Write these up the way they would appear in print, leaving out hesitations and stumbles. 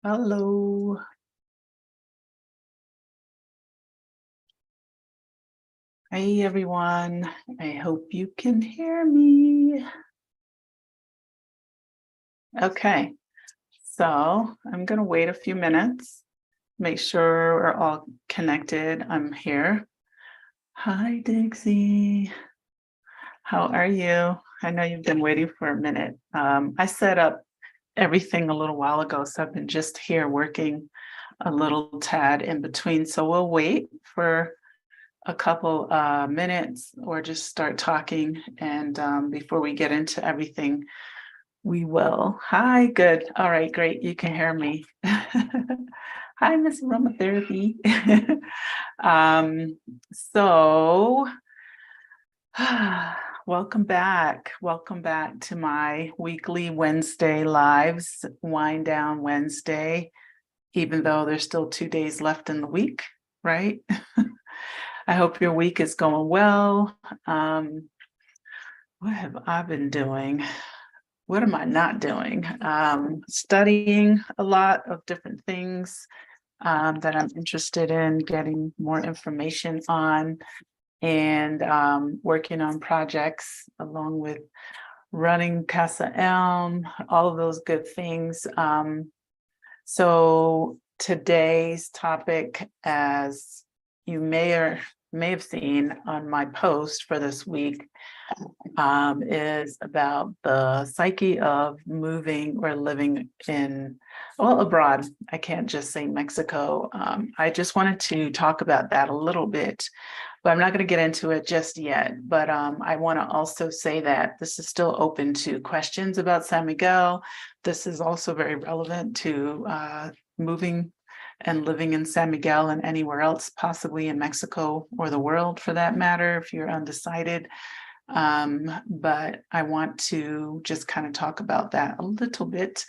Hello. Hey, everyone. I hope you can hear me. Okay, so I'm going to wait a few minutes, make sure we're all connected. I'm here. Hi, Dixie. How are you? I know you've been waiting for a minute. I set up everything a little while ago, so I've been just here working a little tad in between. So we'll wait for a couple minutes or just start talking. And before we get into everything, we will. Hi, good. All right, great. You can hear me. Hi, Miss Aromatherapy. um, so, welcome back. Welcome back to my weekly Wednesday lives, Wind Down Wednesday, even though there's still 2 days left in the week, right? I hope your week is going well. What have I been doing? What am I not doing? Studying a lot of different things that I'm interested in getting more information on, and working on projects along with running Casa ELM, all of those good things. So today's topic, as you may have seen on my post for this week, is about the psyche of moving or living abroad. I can't just say Mexico. I just wanted to talk about that a little bit, but I'm not going to get into it just yet. But I want to also say that this is still open to questions about San Miguel. This is also very relevant to moving and living in San Miguel and anywhere else, possibly in Mexico or the world for that matter, if you're undecided. But I want to just kind of talk about that a little bit.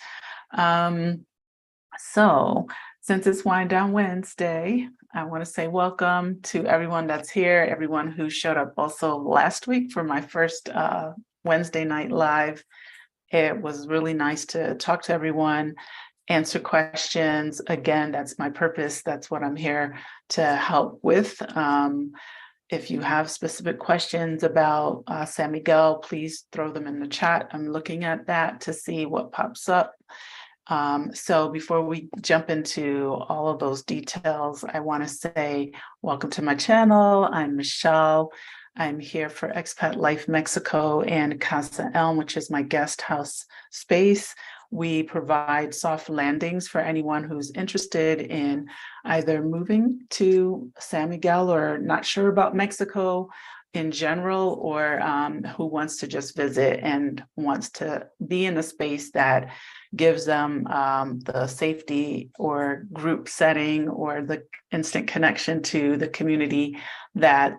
So since it's Wind Down Wednesday, I want to say welcome to everyone that's here, everyone who showed up also last week for my first Wednesday night live. It was really nice to talk to everyone, answer questions. Again, that's my purpose. That's what I'm here to help with. If you have specific questions about San Miguel, please throw them in the chat. I'm looking at that to see what pops up. So before we jump into all of those details, I want to say welcome to my channel. I'm Michelle. I'm here for Expat Life Mexico and Casa ELM, which is my guest house space. We provide soft landings for anyone who's interested in either moving to San Miguel or not sure about Mexico in general, or who wants to just visit and wants to be in a space that gives them the safety or group setting or the instant connection to the community that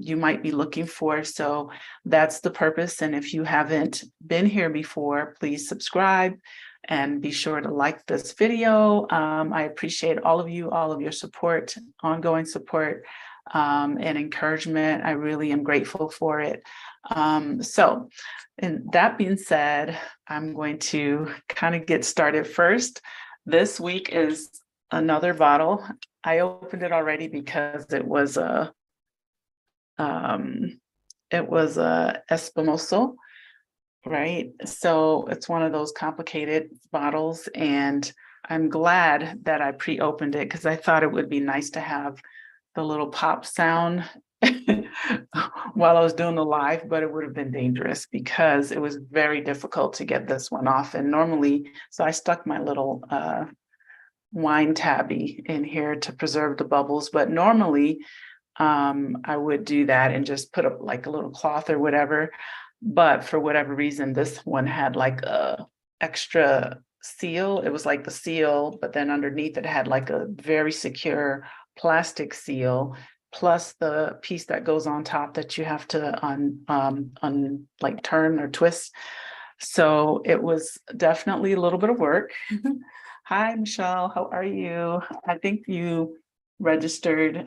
you might be looking for. So that's the purpose. And if you haven't been here before, please subscribe and be sure to like this video. I appreciate all of you, all of your support, ongoing support, and encouragement. I really am grateful for it. So, and that being said, I'm going to kind of get started first. This week is another bottle. I opened it already because it was a Espumoso, right? So it's one of those complicated bottles, and I'm glad that I pre-opened it because I thought it would be nice to have the little pop sound while I was doing the live, but it would have been dangerous because it was very difficult to get this one off. And normally, so I stuck my little wine tabby in here to preserve the bubbles, but normally I would do that and just put up like a little cloth or whatever. But for whatever reason, this one had like a extra seal. It was like the seal, but then underneath it had like a very secure plastic seal, plus the piece that goes on top that you have to like turn or twist. So it was definitely a little bit of work. Hi, Michelle. How are you? I think you registered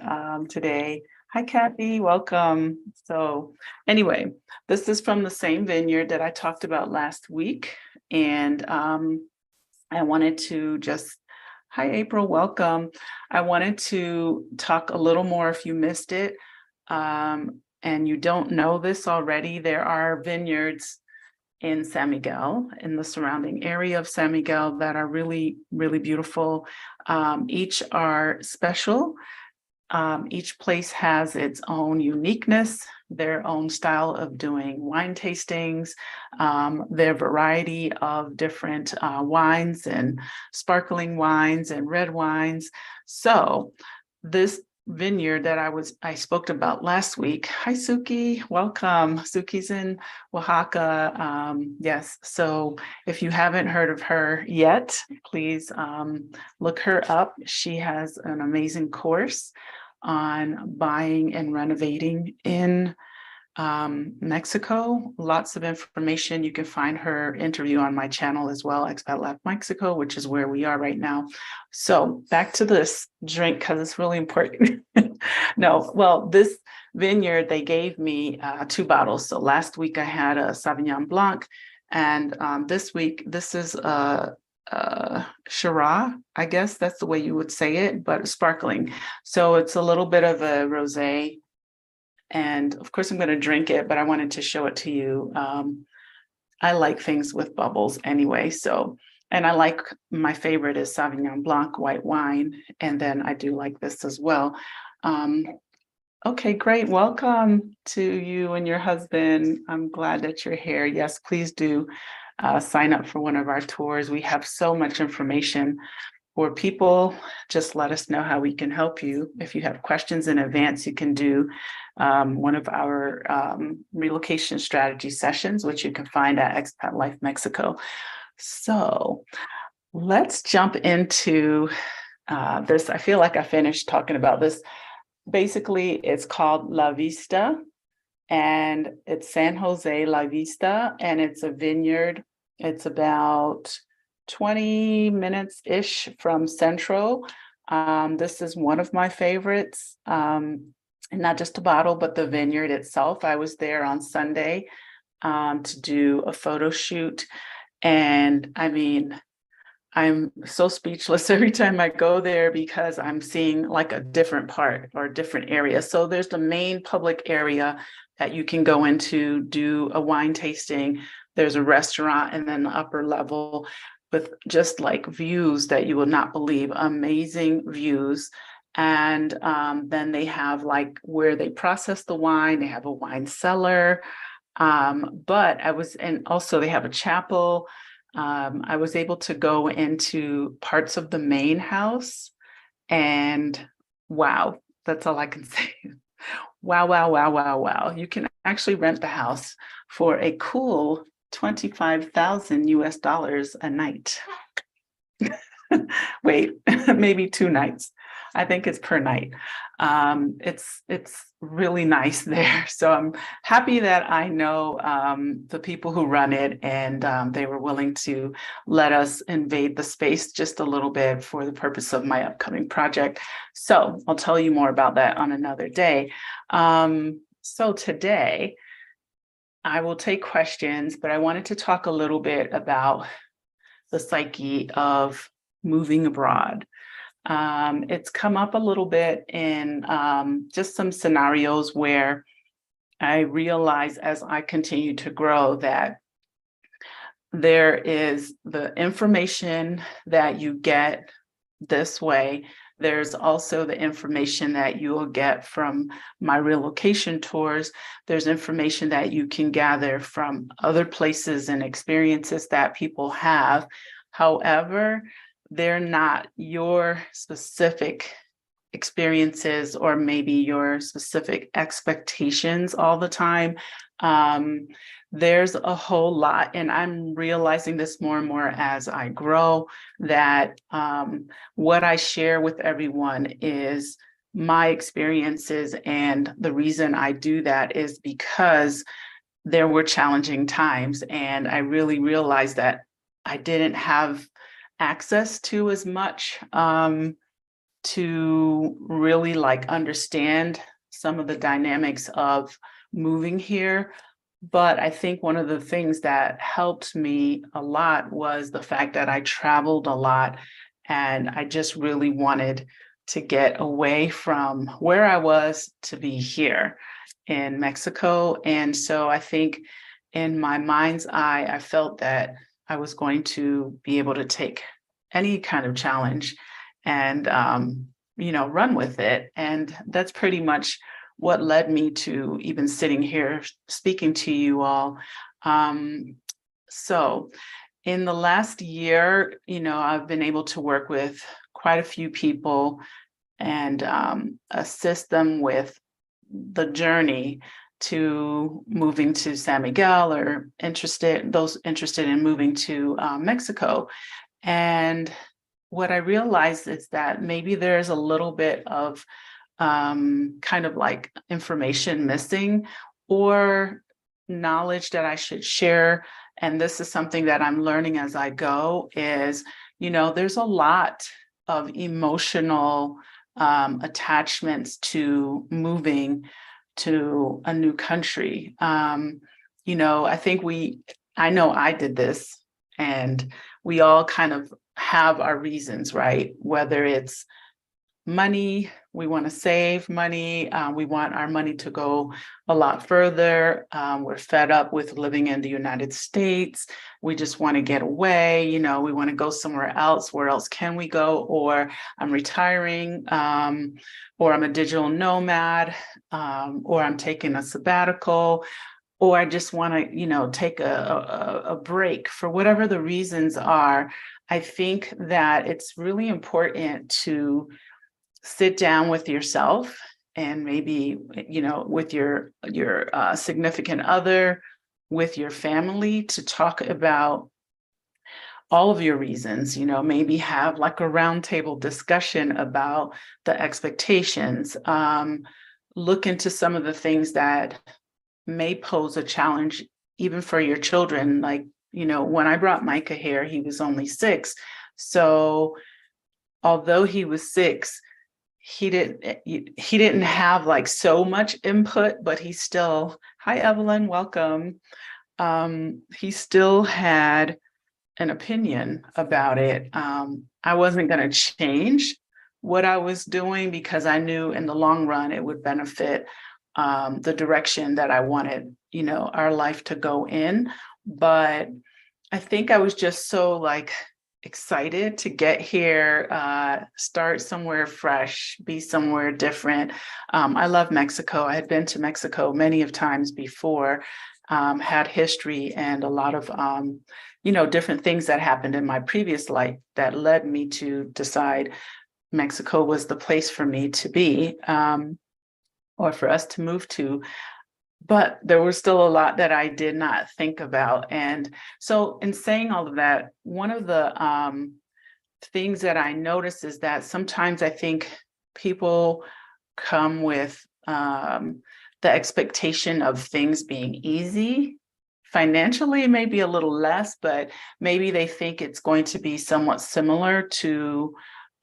today. Hi, Kathy. Welcome. So anyway, this is from the same vineyard that I talked about last week. And I wanted to just Hi, April. Welcome. I wanted to talk a little more if you missed it. And you don't know this already, there are vineyards in San Miguel, in the surrounding area of San Miguel, that are really, really beautiful. Each are special. Each place has its own uniqueness, their own style of doing wine tastings, their variety of different wines and sparkling wines and red wines. So this vineyard that I spoke about last week. Hi, Suki. Welcome. Suki's in Oaxaca. Yes. So if you haven't heard of her yet, please look her up. She has an amazing course on buying and renovating in Mexico. Lots of information. You can find her interview on my channel as well, Expat Life Mexico, which is where we are right now. So back to this drink, because it's really important. No, well, this vineyard, they gave me 2 bottles. So last week I had a Sauvignon Blanc, and this week, this is a Shiraz, I guess that's the way you would say it, but sparkling. So it's a little bit of a rosé. And of course, I'm going to drink it, but I wanted to show it to you. I like things with bubbles anyway. So, and I like, my favorite is Sauvignon Blanc, white wine. And then I do like this as well. Okay, great. Welcome to you and your husband. I'm glad that you're here. Yes, please do sign up for one of our tours. We have so much information for people. Just let us know how we can help you. If you have questions in advance, you can do one of our relocation strategy sessions, which you can find at Expat Life Mexico. So let's jump into this. I feel like I finished talking about this. Basically, it's called La Vista, and it's San Jose La Vista, and it's a vineyard. It's about 20 minutes-ish from Central. This is one of my favorites, and not just a bottle, but the vineyard itself. I was there on Sunday to do a photo shoot, and I mean, I'm so speechless every time I go there, because I'm seeing like a different part or a different area. So there's the main public area that you can go into, do a wine tasting. There's a restaurant, and then the upper level with just like views that you will not believe, amazing views. And then they have like where they process the wine, they have a wine cellar. But and also they have a chapel. I was able to go into parts of the main house, and wow, that's all I can say. Wow, wow, wow, wow, wow. You can actually rent the house for a cool 25,000 US dollars a night. Wait, maybe 2 nights. I think it's per night. It's really nice there. So I'm happy that I know the people who run it, and they were willing to let us invade the space just a little bit for the purpose of my upcoming project. So I'll tell you more about that on another day. So today I will take questions, but I wanted to talk a little bit about the psyche of moving abroad. It's come up a little bit in just some scenarios where I realize as I continue to grow that there is the information that you get this way. There's also the information that you will get from my relocation tours. There's information that you can gather from other places and experiences that people have. However, they're not your specific experiences or maybe your specific expectations all the time. There's a whole lot, and I'm realizing this more and more as I grow, that what I share with everyone is my experiences. And the reason I do that is because there were challenging times, and I really realized that I didn't have access to as much to really like understand some of the dynamics of moving here. But I think one of the things that helped me a lot was the fact that I traveled a lot, And I just really wanted to get away from where I was to be here in Mexico. And so I think in my mind's eye, I felt that I was going to be able to take any kind of challenge and, run with it. And that's pretty much what led me to even sitting here speaking to you all. So in the last year, I've been able to work with quite a few people and assist them with the journey to moving to San Miguel or those interested in moving to Mexico. And what I realized is that maybe there's a little bit of kind of like information missing or knowledge that I should share. And this is something that I'm learning as I go is, there's a lot of emotional attachments to moving to a new country. I know I did this, and we all kind of have our reasons, right? Whether it's money, we want to save money, we want our money to go a lot further. We're fed up with living in the United States. We just want to get away, we want to go somewhere else. Where else can we go? Or I'm retiring, or I'm a digital nomad, or I'm taking a sabbatical, or I just want to, take a break. For whatever the reasons are, I think that it's really important to sit down with yourself and maybe, with your significant other, with your family, to talk about all of your reasons, maybe have like a roundtable discussion about the expectations, look into some of the things that may pose a challenge even for your children. Like, when I brought Micah here, he was only 6. So although he was 6, he didn't have like so much input, but he still, hi Evelyn, welcome. He still had an opinion about it. I wasn't going to change what I was doing because I knew in the long run it would benefit the direction that I wanted, our life to go in. But I think I was just so excited to get here, start somewhere fresh, be somewhere different. I love Mexico. I had been to Mexico many of times before, had history and a lot of, different things that happened in my previous life that led me to decide Mexico was the place for me to be, or for us to move to. But there was still a lot that I did not think about. And so in saying all of that, one of the things that I notice is that sometimes I think people come with the expectation of things being easy. Financially, maybe a little less, but maybe they think it's going to be somewhat similar to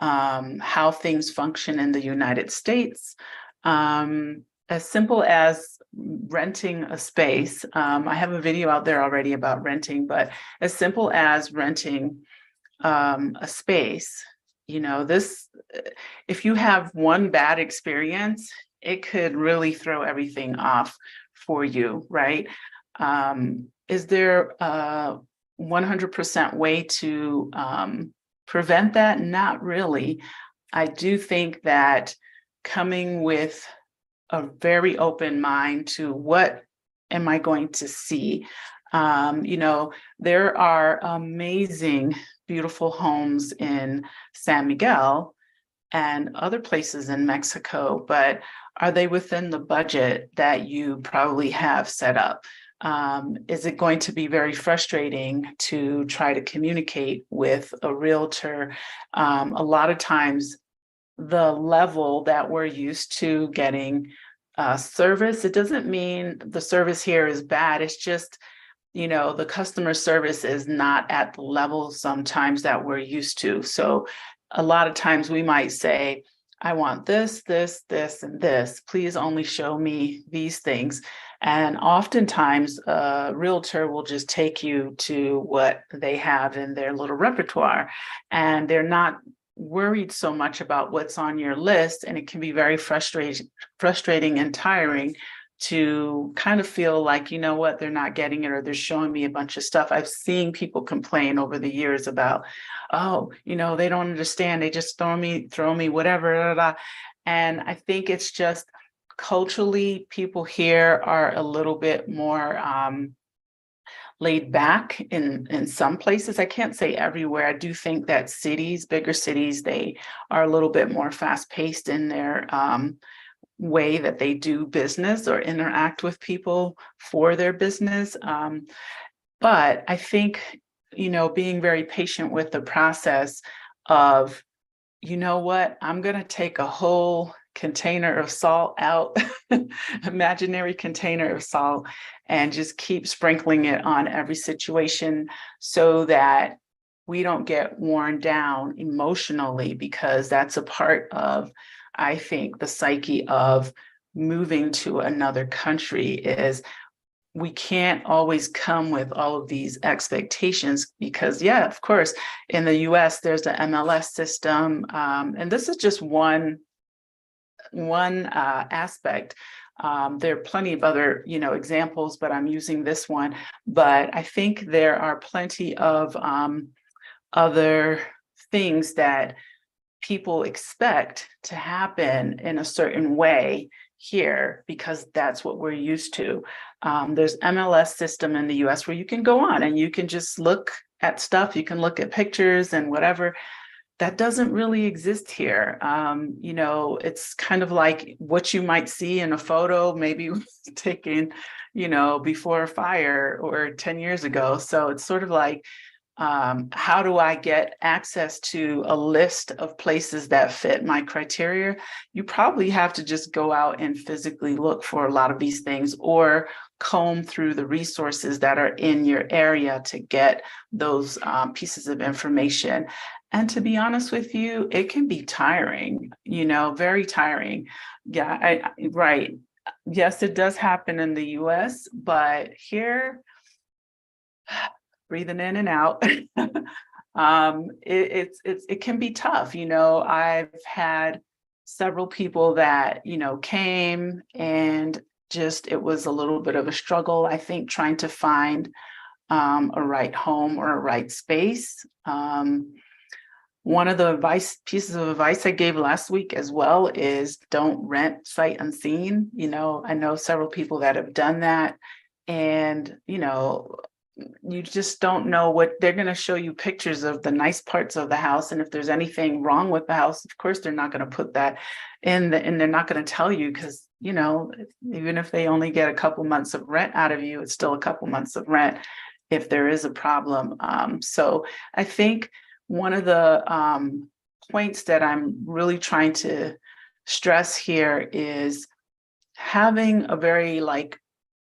how things function in the United States. As simple as renting a space. I have a video out there already about renting, but as simple as renting a space, if you have one bad experience, it could really throw everything off for you, right? Is there a 100% way to prevent that? Not really. I do think that coming with a very open mind to what am I going to see? There are amazing, beautiful homes in San Miguel and other places in Mexico, but are they within the budget that you probably have set up? Is it going to be very frustrating to try to communicate with a realtor? A lot of times, the level that we're used to getting service, it doesn't mean the service here is bad. It's just, the customer service is not at the level sometimes that we're used to. So a lot of times we might say, I want this, this, this, and this. Please only show me these things. And oftentimes, a realtor will just take you to what they have in their little repertoire, and they're not worried so much about what's on your list. And it can be very frustrating and tiring to kind of feel like, you know what, they're not getting it, or they're showing me a bunch of stuff. I've seen people complain over the years about, oh, they don't understand. They just throw me whatever. Blah, blah. And I think it's just culturally, people here are a little bit more laid back in some places. I can't say everywhere. I do think that bigger cities, they are a little bit more fast paced in their way that they do business or interact with people for their business. But I think, being very patient with the process of, you know what, I'm going to take a whole container of salt out, imaginary container of salt, and just keep sprinkling it on every situation so that we don't get worn down emotionally, because that's a part of, I think, the psyche of moving to another country is we can't always come with all of these expectations because, yeah, of course, in the US, there's the MLS system. And this is just one aspect. There are plenty of other, examples, but I'm using this one. But I think there are plenty of other things that people expect to happen in a certain way here because that's what we're used to. There's MLS system in the US where you can go on and you can just look at stuff. You can look at pictures and whatever. That doesn't really exist here. It's kind of like what you might see in a photo, maybe taken, before a fire or 10 years ago. So it's sort of like, how do I get access to a list of places that fit my criteria? You probably have to just go out and physically look for a lot of these things or comb through the resources that are in your area to get those pieces of information. And to be honest with you, it can be tiring, very tiring. Yeah, right. Yes, it does happen in the US, but here, breathing in and out. It can be tough. I've had several people that, came and just, it was a little bit of a struggle, I think, trying to find a right home or a right space. One of the pieces of advice I gave last week as well is don't rent sight unseen. I know several people that have done that, and, you just don't know what they're going to show you pictures of the nice parts of the house. And if there's anything wrong with the house, of course, they're not going to put that and they're not going to tell you because, even if they only get a couple months of rent out of you, it's still a couple months of rent if there is a problem. So I think one of the points that I'm really trying to stress here is having a very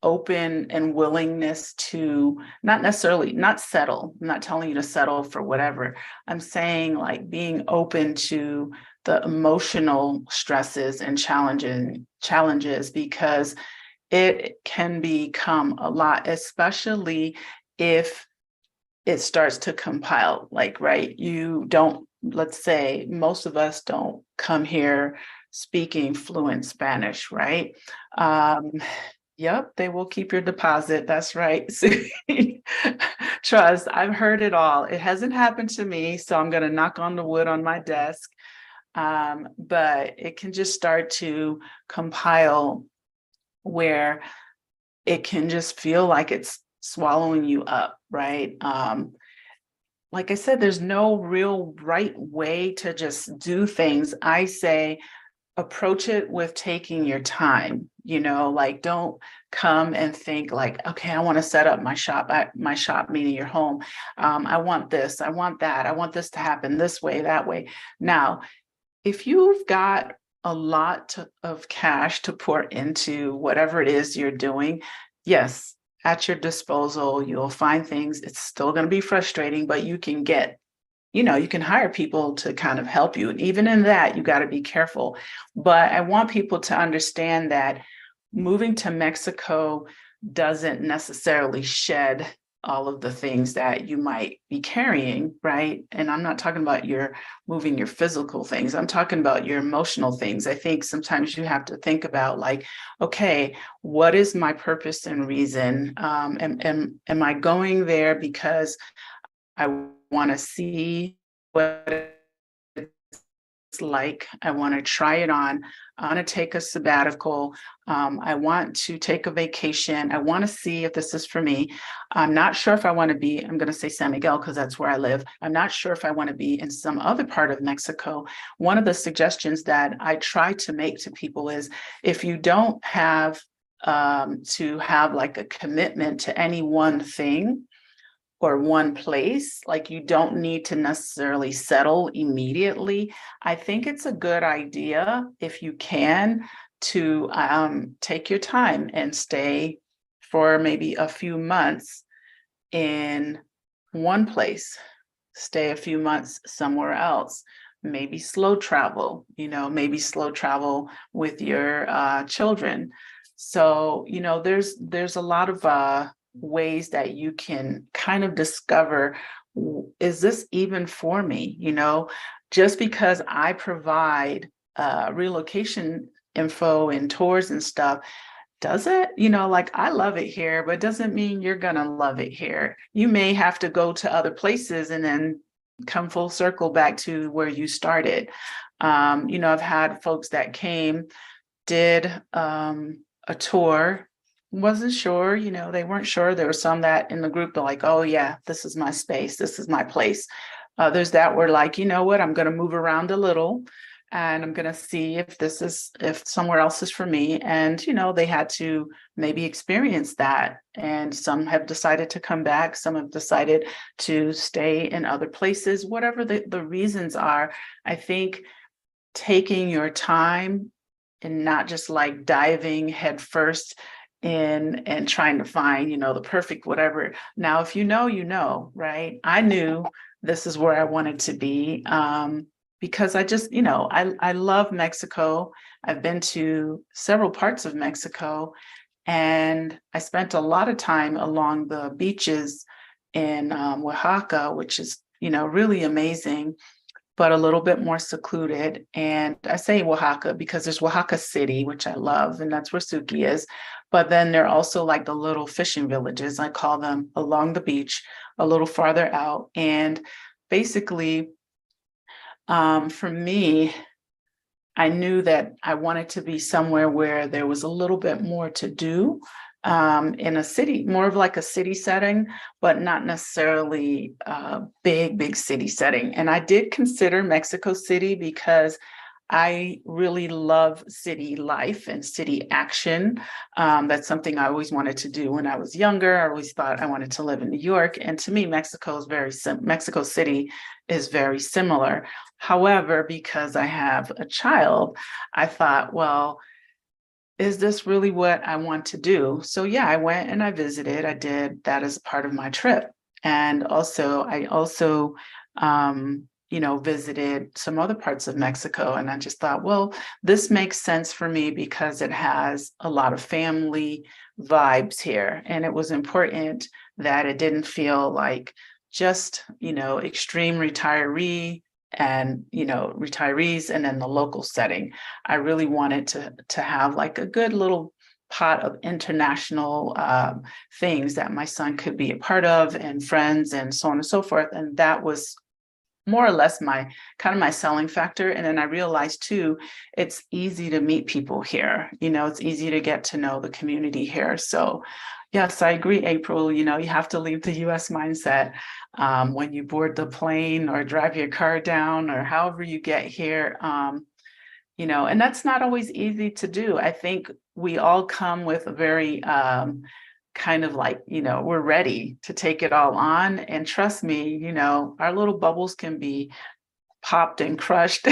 open and willingness to not settle. I'm not telling you to settle for whatever. I'm saying being open to the emotional stresses and challenges because it can become a lot, especially if it starts to compile. Right, you don't, let's say most of us don't come here speaking fluent Spanish, right? Yep, they will keep your deposit. That's right. Trust, I've heard it all. It hasn't happened to me, so I'm going to knock on the wood on my desk. But it can just start to compile where it can just feel like it's swallowing you up, right? Like I said, there's no real right way to just do things. I say, approach it with taking your time, don't come and think okay, I want to set up my shop meaning your home. I want this, I want that, I want this to happen this way, that way. Now, if you've got a lot of cash to pour into whatever it is you're doing, yes, at your disposal, you'll find things. It's still going to be frustrating, but you can get you can hire people to kind of help you. And even in that, you got to be careful. But I want people to understand that moving to Mexico doesn't necessarily shed all of the things that you might be carrying, right? And I'm not talking about your moving your physical things. I'm talking about your emotional things. I think sometimes you have to think about like, okay, what is my purpose and reason? Am I going there because I want to see what it's like? I want to try it on. I want to take a sabbatical. I want to take a vacation. I want to see if this is for me. I'm not sure if I want to be, I'm going to say San Miguel because that's where I live. I'm not sure if I want to be in some other part of Mexico. One of the suggestions that I try to make to people is if you don't have to have like a commitment to any one thing, or one place, like you don't need to necessarily settle immediately. I think it's a good idea if you can to take your time and stay for maybe a few months in one place, stay a few months somewhere else, maybe slow travel, maybe slow travel with your children. So, there's a lot of ways that you can kind of discover, is this even for me? Just because I provide relocation info and tours and stuff, does it? Like I love it here, but it doesn't mean you're going to love it here. You may have to go to other places and then come full circle back to where you started. I've had folks that came, did a tour, wasn't sure, they weren't sure. There were some that in the group, they're like, oh yeah, this is my space. This is my place. Others that were like, you know what, I'm going to move around a little and I'm going to see if somewhere else is for me. And, they had to maybe experience that. And some have decided to come back. Some have decided to stay in other places, whatever the reasons are. I think taking your time and not just like diving headfirst in and trying to find, the perfect whatever. Now, if right? I knew this is where I wanted to be because I just, I love Mexico. I've been to several parts of Mexico and I spent a lot of time along the beaches in Oaxaca, which is, really amazing, but a little bit more secluded. And I say Oaxaca because there's Oaxaca City, which I love, and that's where Psyche is. But then there are also like the little fishing villages, I call them, along the beach, a little farther out. And basically, for me, I knew that I wanted to be somewhere where there was a little bit more to do in a city, more of like a city setting, but not necessarily a big city setting. And I did consider Mexico City because I really love city life and city action. That's something I always wanted to do when I was younger. I always thought I wanted to live in New York. And to me, Mexico City is very similar. However, because I have a child, I thought, well, is this really what I want to do? So yeah, I went and I visited. I did that as part of my trip. And I also visited some other parts of Mexico. And I just thought, well, this makes sense for me because it has a lot of family vibes here. And it was important that it didn't feel like just, extreme retiree and, retirees and then the local setting. I really wanted to have like a good little pot of international things that my son could be a part of and friends and so on and so forth. And that was more or less my selling factor. And then I realized too, it's easy to meet people here. It's easy to get to know the community here. So yes, I agree, April. You have to leave the US mindset when you board the plane or drive your car down or however you get here. And that's not always easy to do. I think we all come with a very kind of like, we're ready to take it all on. And trust me, our little bubbles can be popped and crushed,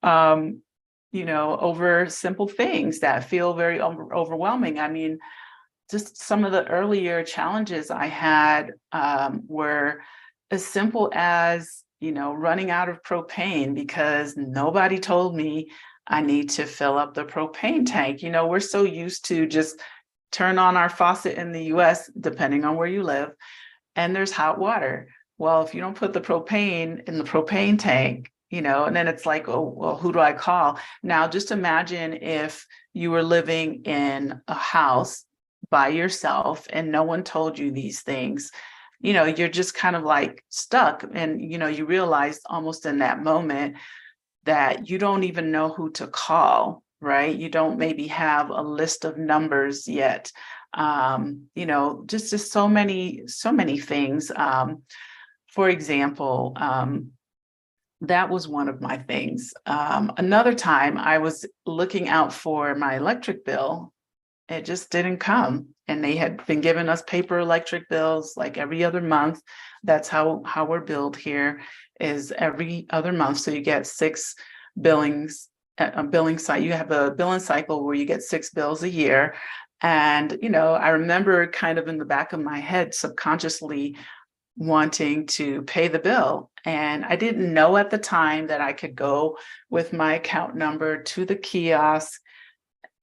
over simple things that feel very overwhelming. I mean, just some of the earlier challenges I had were as simple as, running out of propane because nobody told me I need to fill up the propane tank. We're so used to just turn on our faucet in the US, depending on where you live, and there's hot water. Well, if you don't put the propane in the propane tank, and then it's like, oh, well, who do I call? Now, just imagine if you were living in a house by yourself and no one told you these things. You're just kind of like stuck. And, you realize almost in that moment that you don't even know who to call, right? You don't maybe have a list of numbers yet. Just so many things. For example, that was one of my things. Another time I was looking out for my electric bill. It just didn't come. And they had been giving us paper electric bills like every other month. That's how we're billed here, is every other month. So you get 6 billings, a billing cycle. You have a billing cycle where you get 6 bills a year. And, I remember kind of in the back of my head subconsciously wanting to pay the bill. And I didn't know at the time that I could go with my account number to the kiosk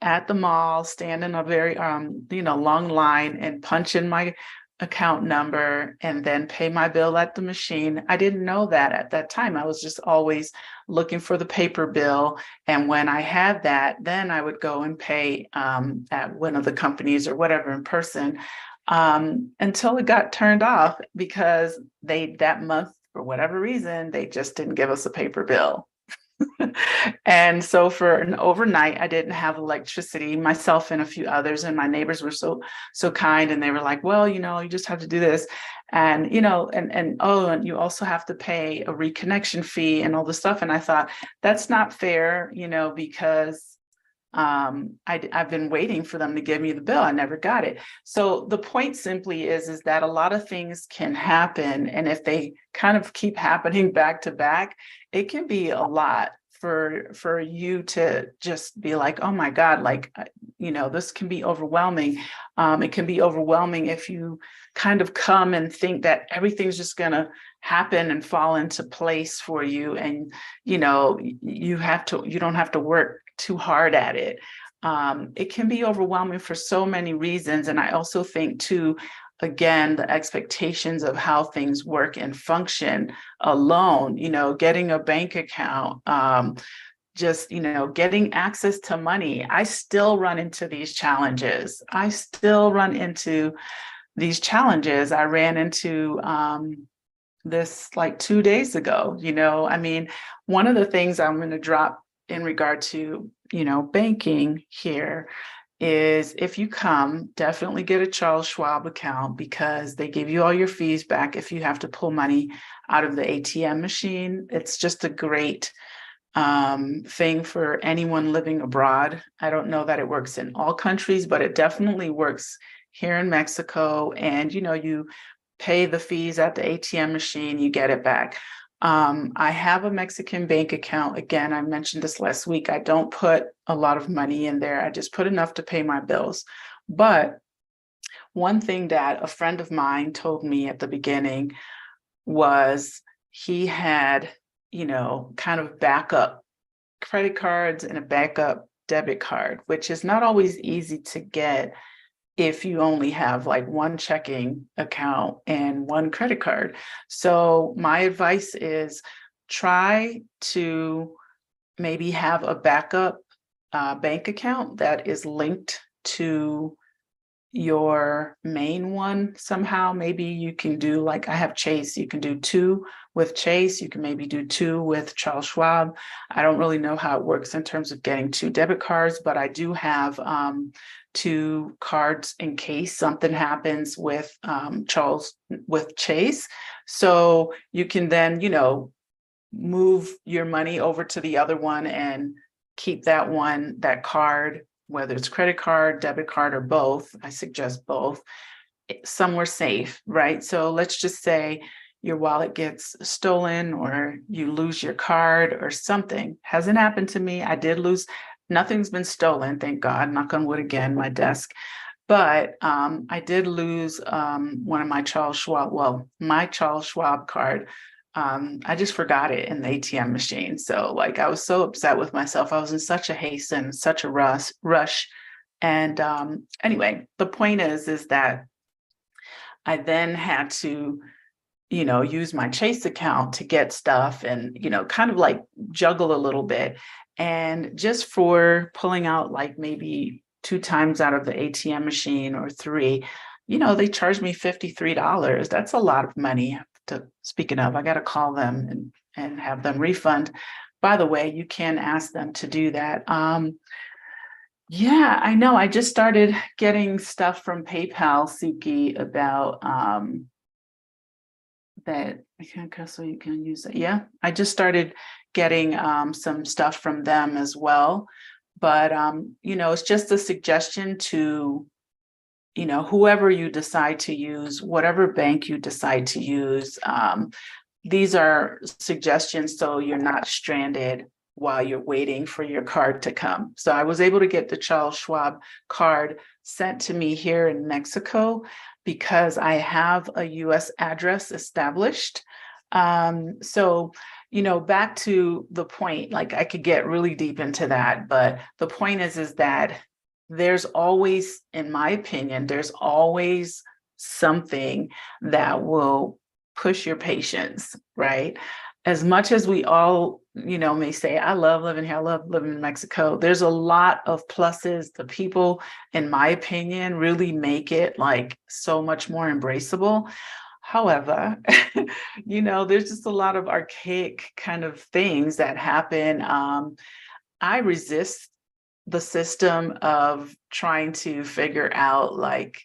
at the mall, stand in a very long line and punch in my account number and then pay my bill at the machine. I didn't know that at that time. I was just always looking for the paper bill. And when I had that, then I would go and pay at one of the companies or whatever in person, until it got turned off because that month, for whatever reason, they just didn't give us a paper bill. And so for an overnight, I didn't have electricity, myself and a few others, and my neighbors were so kind, and they were like, well, you just have to do this. And, and you also have to pay a reconnection fee and all this stuff. And I thought, that's not fair, because I've been waiting for them to give me the bill. I never got it. So the point simply is that a lot of things can happen. And if they kind of keep happening back to back, it can be a lot for you to just be like, oh my God, like, this can be overwhelming. It can be overwhelming if you kind of come and think that everything's just going to happen and fall into place for you. And, you don't have to work too hard at it. It can be overwhelming for so many reasons. And I also think too, again, the expectations of how things work and function alone, getting a bank account, getting access to money. I still run into these challenges. I ran into this like 2 days ago. One of the things I'm going to drop in regard to, banking here is, if you come, definitely get a Charles Schwab account, because they give you all your fees back if you have to pull money out of the ATM machine. It's just a great thing for anyone living abroad. I don't know that it works in all countries, but it definitely works here in Mexico. And, you pay the fees at the ATM machine, you get it back. I have a Mexican bank account. Again, I mentioned this last week. I don't put a lot of money in there. I just put enough to pay my bills. But one thing that a friend of mine told me at the beginning was he had, kind of backup credit cards and a backup debit card, which is not always easy to get if you only have like one checking account and one credit card. So my advice is, try to maybe have a backup bank account that is linked to your main one somehow. Maybe you can do, like, I have Chase, you can do 2 with Chase, you can maybe do 2 with Charles Schwab. I don't really know how it works in terms of getting 2 debit cards, but I do have 2 cards in case something happens with Chase. So you can then, move your money over to the other one and keep that card, whether it's credit card, debit card, or both. I suggest both, somewhere safe, right? So let's just say your wallet gets stolen or you lose your card or something. Hasn't happened to me. I did lose. Nothing's been stolen, thank God. Knock on wood again, my desk. But I did lose one of my Charles Schwab, my Charles Schwab card. I just forgot it in the ATM machine. So like I was so upset with myself. I was in such a haste and such a rush. And anyway, the point is that I then had to, use my Chase account to get stuff and, kind of like juggle a little bit. And just for pulling out like maybe 2 times out of the ATM machine or three, they charged me $53. That's a lot of money. Speaking of, I got to call them and have them refund. By the way, you can ask them to do that. Yeah, I know. I just started getting stuff from PayPal, Psyche, about that I can't, so you can use it. Yeah, I just started getting some stuff from them as well. But it's just a suggestion to, whoever you decide to use, whatever bank you decide to use. These are suggestions so you're not stranded while you're waiting for your card to come. So I was able to get the Charles Schwab card sent to me here in Mexico because I have a US address established. So, back to the point, like I could get really deep into that, but the point is that there's always, in my opinion, there's always something that will push your patience, right? As much as we all, may say, I love living here, I love living in Mexico, there's a lot of pluses. The people, in my opinion, really make it like so much more embraceable. However, there's just a lot of archaic kind of things that happen. I resist the system of trying to figure out like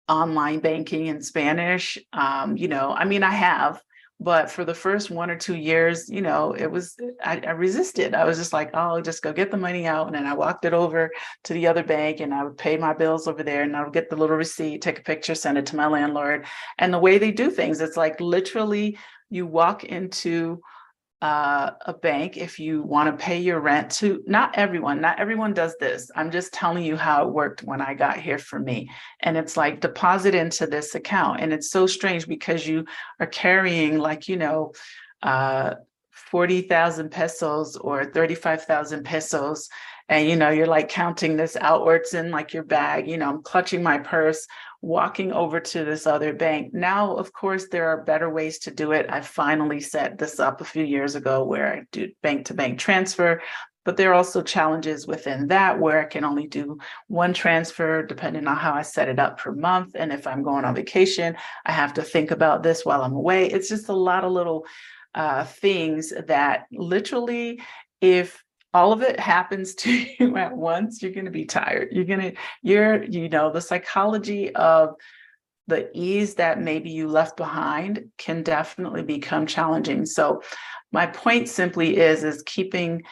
online banking in Spanish. I have, but for the first 1 or 2 years, I resisted. I was just like, oh, I'll just go get the money out. And then I walked it over to the other bank and I would pay my bills over there and I would get the little receipt, take a picture, send it to my landlord. And the way they do things, it's like literally you walk into a bank if you want to pay your rent to. Not everyone does this. I'm just telling you how it worked when I got here for me. And it's like deposit into this account. And it's so strange because you are carrying like, 40,000 pesos or 35,000 pesos. And, you're like counting this outwards in like your bag, I'm clutching my purse, walking over to this other bank. Now, of course, there are better ways to do it. I finally set this up a few years ago where I do bank to bank transfer, but there are also challenges within that where I can only do one transfer depending on how I set it up per month. And if I'm going on vacation, I have to think about this while I'm away. It's just a lot of little things that literally, if all of it happens to you at once, you're going to be tired. The psychology of the ease that maybe you left behind can definitely become challenging. So my point simply is keeping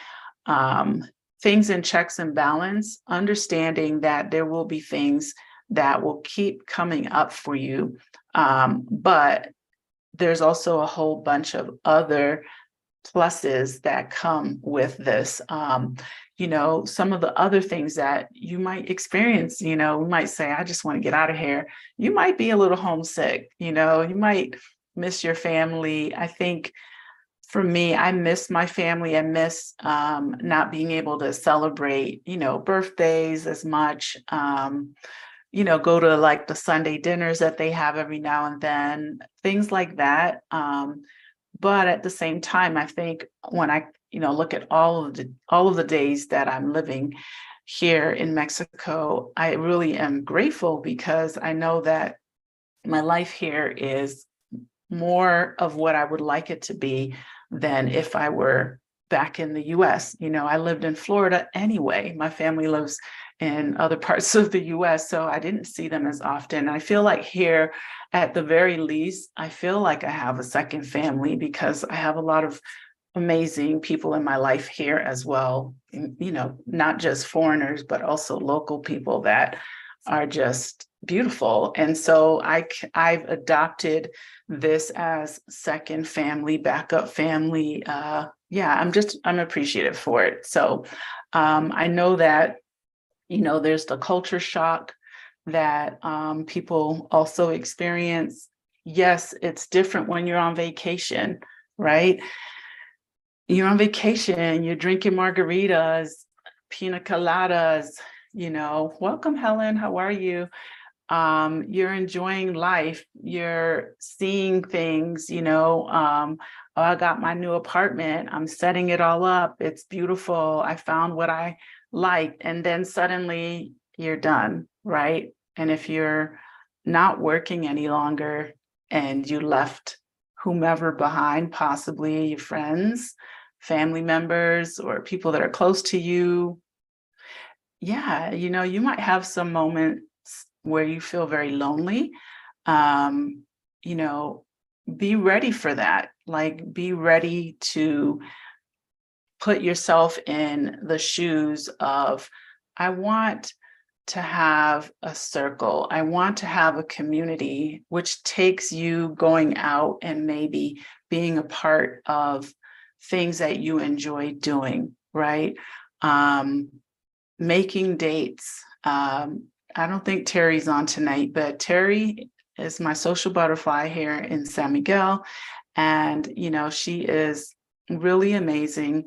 things in checks and balance, understanding that there will be things that will keep coming up for you. But there's also a whole bunch of other pluses that come with this. Some of the other things that you might experience, we might say, I just want to get out of here. You might be a little homesick, you might miss your family. I think for me, I miss my family. I miss not being able to celebrate, birthdays as much. Go to like the Sunday dinners that they have every now and then, things like that. But at the same time, I think when I, look at all of the days that I'm living here in Mexico, I really am grateful because I know that my life here is more of what I would like it to be than if I were back in the US. I lived in Florida anyway. My family lives in other parts of the US, so I didn't see them as often. I feel like here, at the very least, I feel like I have a second family because I have a lot of amazing people in my life here as well. Not just foreigners, but also local people that are just beautiful. And so I've adopted this as second family, backup family. I'm appreciative for it. So I know that, there's the culture shock that people also experience. Yes, it's different when you're on vacation, right? You're on vacation, you're drinking margaritas, pina coladas, welcome, Helen, how are you? You're enjoying life, you're seeing things, oh, I got my new apartment, I'm setting it all up, it's beautiful, I found what I like, and then suddenly you're done, right? And if you're not working any longer and you left whomever behind, possibly your friends, family members, or people that are close to you, yeah, you might have some moments where you feel very lonely. Um, you know, be ready for that. Like, be ready to put yourself in the shoes of, I want to have a circle. I want to have a community, which takes you going out and maybe being a part of things that you enjoy doing, right? Making dates. I don't think Terry's on tonight, but Terry is my social butterfly here in San Miguel. And, she is really amazing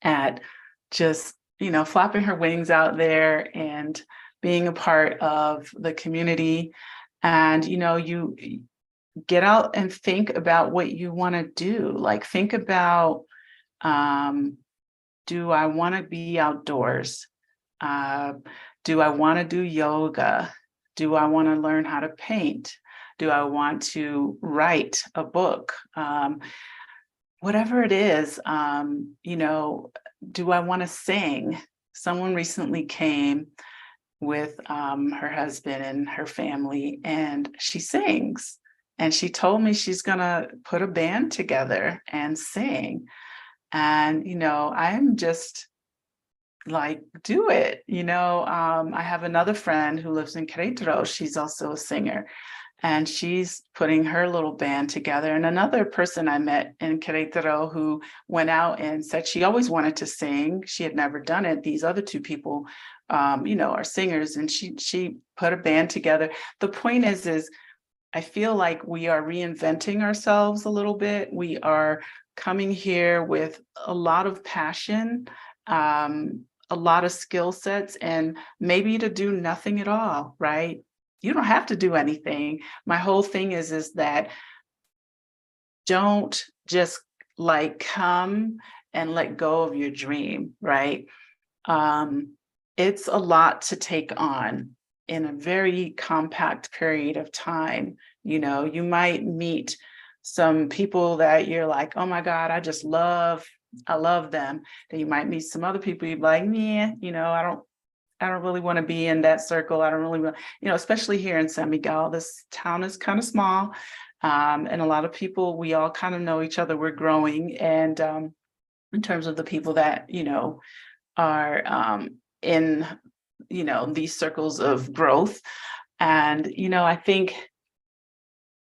at just, flapping her wings out there and being a part of the community. And, you get out and think about what you want to do. Like, think about, do I want to be outdoors? Uh, do I want to do yoga? Do I want to learn how to paint? Do I want to write a book? Whatever it is, do I want to sing? Someone recently came with her husband and her family, and she sings. And she told me she's going to put a band together and sing. And, I'm just like, do it. I have another friend who lives in Querétaro. She's also a singer, and she's putting her little band together. And another person I met in Querétaro who went out and said she always wanted to sing. She had never done it. These other two people, are singers, and she put a band together. The point is I feel like we are reinventing ourselves a little bit. We are coming here with a lot of passion, a lot of skill sets, and maybe to do nothing at all, right? You don't have to do anything. My whole thing is that don't just like come and let go of your dream, right? It's a lot to take on in a very compact period of time. You might meet some people that you're like, oh my God, I love them. Then you might meet some other people you're like, yeah, I don't really want to be in that circle. I don't really want, especially here in San Miguel, this town is kind of small. And a lot of people, we all kind of know each other. We're growing. And in terms of the people that, are in, these circles of growth. And, I think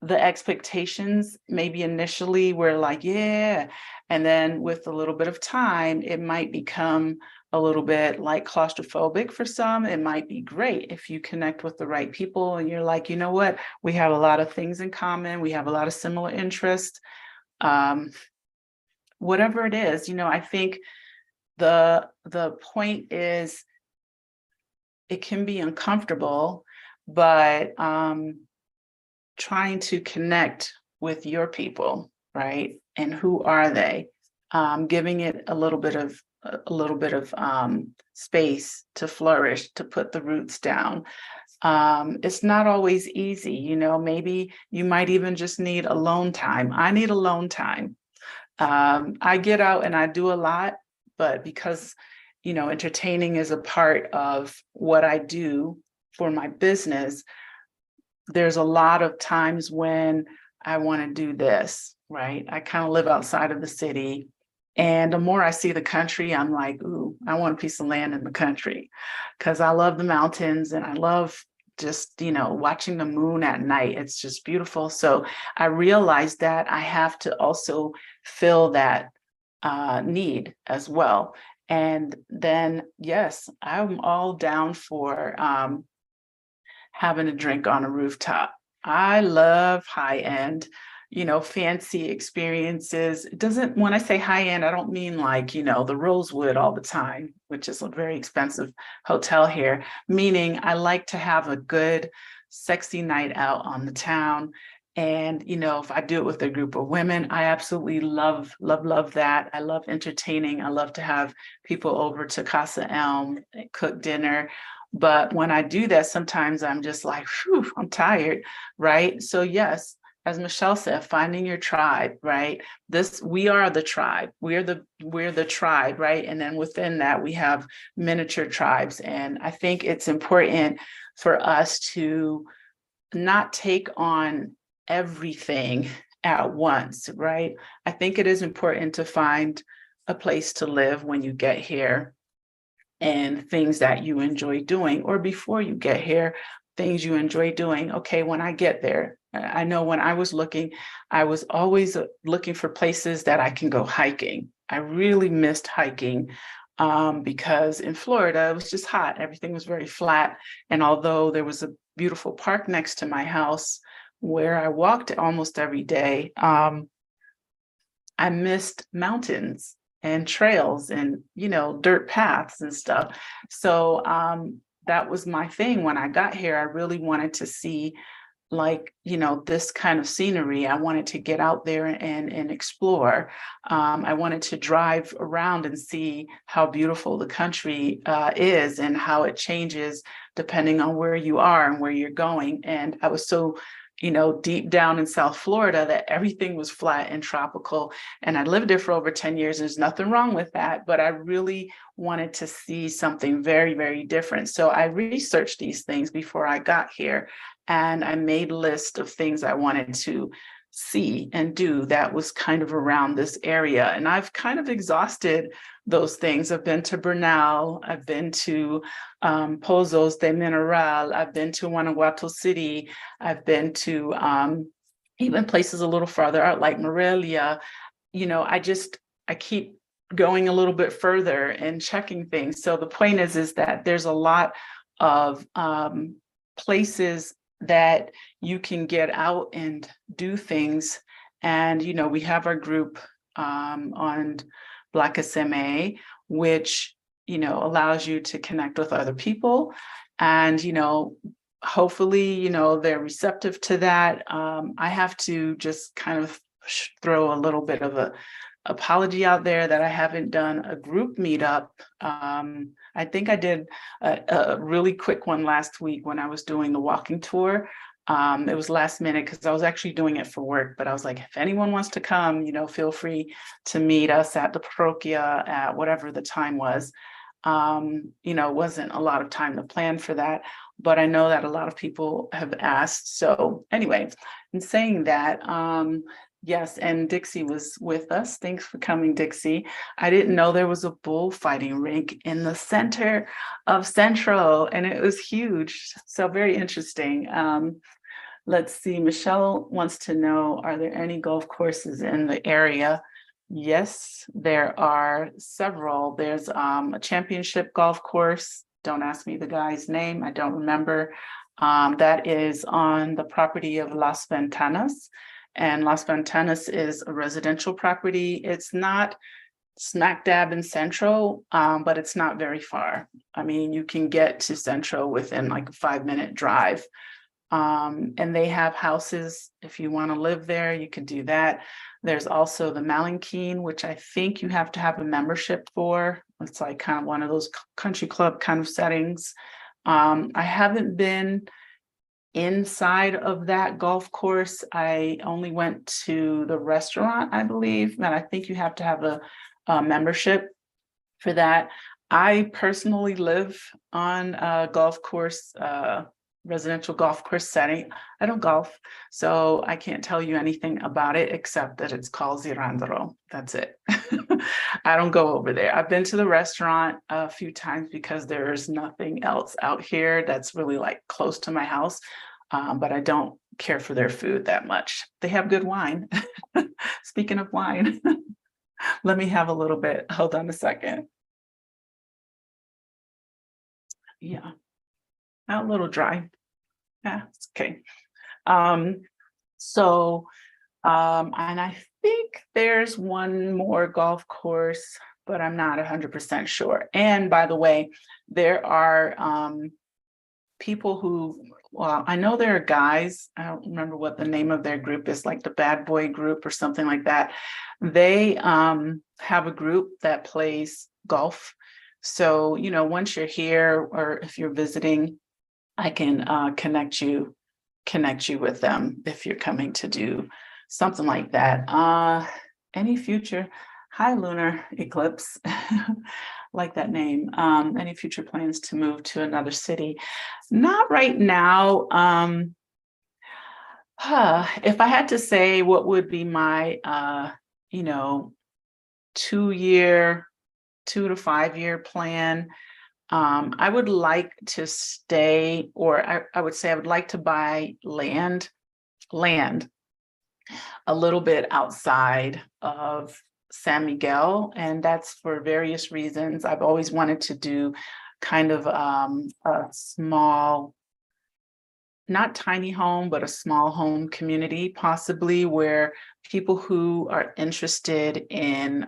the expectations maybe initially were like, yeah. And then with a little bit of time, it might become a little bit like claustrophobic for some. It might be great if you connect with the right people and you're like, you know what, we have a lot of things in common. We have a lot of similar interests. Whatever it is, I think the point is it can be uncomfortable, but trying to connect with your people, right? And who are they? Giving it a little bit of space to flourish, to put the roots down. It's not always easy, maybe you might even just need alone time. I need alone time. I get out and I do a lot, but because, entertaining is a part of what I do for my business, there's a lot of times when I want to do this, right? I kind of live outside of the city. And the more I see the country, I'm like, ooh, I want a piece of land in the country because I love the mountains and I love just, watching the moon at night. It's just beautiful. So I realized that I have to also fill that need as well. And then, yes, I'm all down for having a drink on a rooftop. I love high end, fancy experiences. It doesn't, when I say high end, I don't mean like, the Rosewood all the time, which is a very expensive hotel here, meaning I like to have a good, sexy night out on the town. And, if I do it with a group of women, I absolutely love, love, love that. I love entertaining. I love to have people over to Casa ELM, cook dinner. But when I do that, sometimes I'm just like, whew, I'm tired, right? So yes, as Michelle said, finding your tribe, right? We are the tribe. We're the tribe, right? And then within that, we have miniature tribes. And I think it's important for us to not take on everything at once, right? I think it is important to find a place to live when you get here and things that you enjoy doing, or before you get here, things you enjoy doing. Okay, when I get there, I know when I was looking, I was always looking for places that I can go hiking. I really missed hiking because in Florida, it was just hot. Everything was very flat. And although there was a beautiful park next to my house where I walked almost every day, I missed mountains and trails and, dirt paths and stuff. So that was my thing. When I got here, I really wanted to see like, this kind of scenery. I wanted to get out there and explore. I wanted to drive around and see how beautiful the country is and how it changes depending on where you are and where you're going. And I was so deep down in South Florida that everything was flat and tropical. And I lived there for over 10 years. There's nothing wrong with that, but I really wanted to see something very, very different. So I researched these things before I got here, and I made a list of things I wanted to see and do that was kind of around this area. And I've kind of exhausted those things. I've been to Bernal, I've been to Pozos de Mineral, I've been to Guanajuato City, I've been to even places a little farther out like Morelia. I keep going a little bit further and checking things. So the point is that there's a lot of places that you can get out and do things. And, we have our group on Black SMA, which, allows you to connect with other people. And, hopefully, they're receptive to that. I have to just kind of throw a little bit of a apology out there that I haven't done a group meetup. I think I did a really quick one last week when I was doing the walking tour. It was last minute because I was actually doing it for work, but I was like, if anyone wants to come, feel free to meet us at the parroquia at whatever the time was. It wasn't a lot of time to plan for that, but I know that a lot of people have asked. So anyway, in saying that, yes, and Dixie was with us. Thanks for coming, Dixie. I didn't know there was a bullfighting rink in the center of Central, and it was huge. So very interesting. Let's see, Michelle wants to know, are there any golf courses in the area? Yes, there are several. There's a championship golf course. Don't ask me the guy's name. I don't remember. That is on the property of Las Ventanas. And Las Ventanas is a residential property. It's not smack dab in Central, but it's not very far. I mean, you can get to Central within like a 5-minute drive. And they have houses. If you want to live there, you can do that. There's also the Malinqueen, which I think you have to have a membership for. It's like kind of one of those country club kind of settings. I haven't been inside of that golf course. I only went to the restaurant, I believe, and I think you have to have a membership for that. I personally live on a golf course, residential golf course setting. I don't golf, so I can't tell you anything about it except that it's called Zirandro. That's it. I don't go over there. I've been to the restaurant a few times because there's nothing else out here that's really like close to my house, but I don't care for their food that much. They have good wine. Speaking of wine, let me have a little bit. Hold on a second. Yeah, a little dry. Yeah, it's okay. Um, so, and I think there's one more golf course, but I'm not 100% sure. And by the way, there are people who, well, I know there are guys, I don't remember what the name of their group is, like the Bad Boy Group or something like that. They have a group that plays golf. So, once you're here or if you're visiting, I can connect you with them if you're coming to do something like that. Any future, hi lunar eclipse, like that name. Any future plans to move to another city? Not right now. If I had to say what would be my you know, 2 year, 2 to 5 year plan, I would like to stay, or I would say I would like to buy land a little bit outside of San Miguel, and that's for various reasons. I've always wanted to do kind of a small, not tiny home, but a small home community, possibly where people who are interested in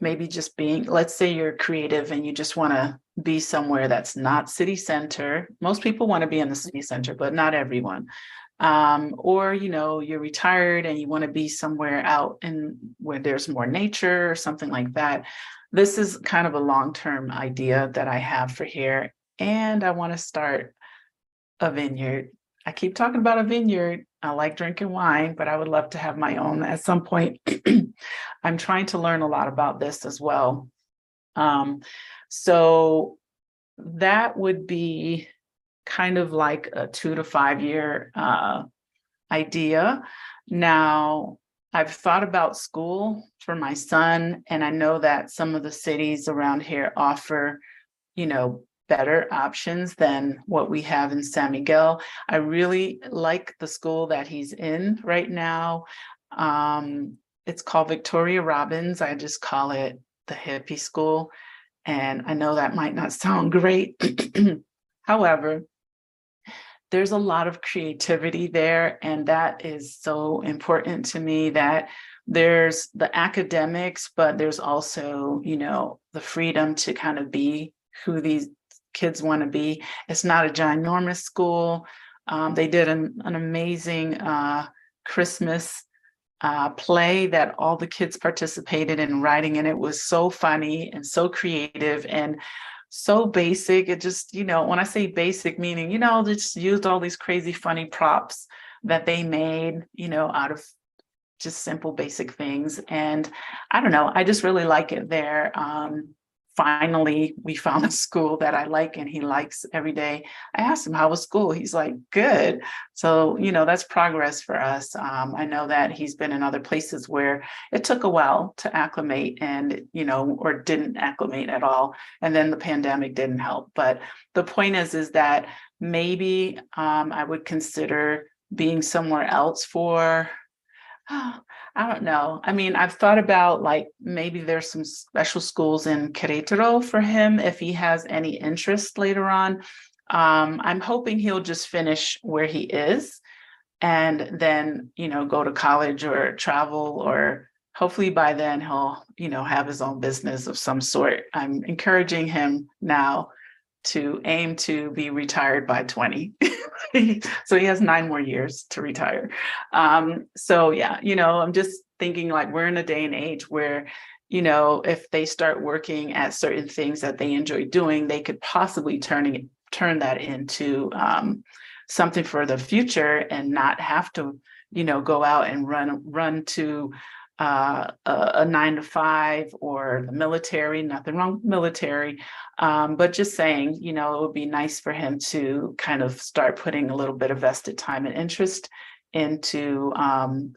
maybe just being, let's say you're creative and you just want to be somewhere that's not city center. Most people want to be in the city center, but not everyone. Or, you're retired and you want to be somewhere out and where there's more nature or something like that. This is kind of a long-term idea that I have for here. And I want to start a vineyard. I keep talking about a vineyard. I like drinking wine, but I would love to have my own at some point. I'm trying to learn a lot about this as well. So that would be kind of like a 2 to 5 year idea. Now, I've thought about school for my son, and I know that some of the cities around here offer, better options than what we have in San Miguel. I really like the school that he's in right now. It's called Victoria Robbins. I just call it the hippie school. And I know that might not sound great. However, there's a lot of creativity there. And that is so important to me, that there's the academics, but there's also, the freedom to kind of be who these kids want to be. It's not a ginormous school. They did an amazing Christmas play that all the kids participated in writing, and it was so funny and so creative and so basic. It just, when I say basic, meaning, they just used all these crazy funny props that they made, out of just simple basic things. And I don't know, I just really like it there. Finally, we found a school that I like and he likes every day. I asked him, how was school? He's like, good. So, that's progress for us. I know that he's been in other places where it took a while to acclimate and, or didn't acclimate at all. And then the pandemic didn't help. But the point is that maybe I would consider being somewhere else for, I don't know. I mean, I've thought about like maybe there's some special schools in Querétaro for him if he has any interest later on. I'm hoping he'll just finish where he is and then, go to college or travel, or hopefully by then he'll, have his own business of some sort. I'm encouraging him now to aim to be retired by 20. So he has 9 more years to retire. So yeah, I'm just thinking like we're in a day and age where, if they start working at certain things that they enjoy doing, they could possibly turn that into something for the future and not have to, go out and run to a 9 to 5 or the military. Nothing wrong with military, but just saying, it would be nice for him to kind of start putting a little bit of vested time and interest into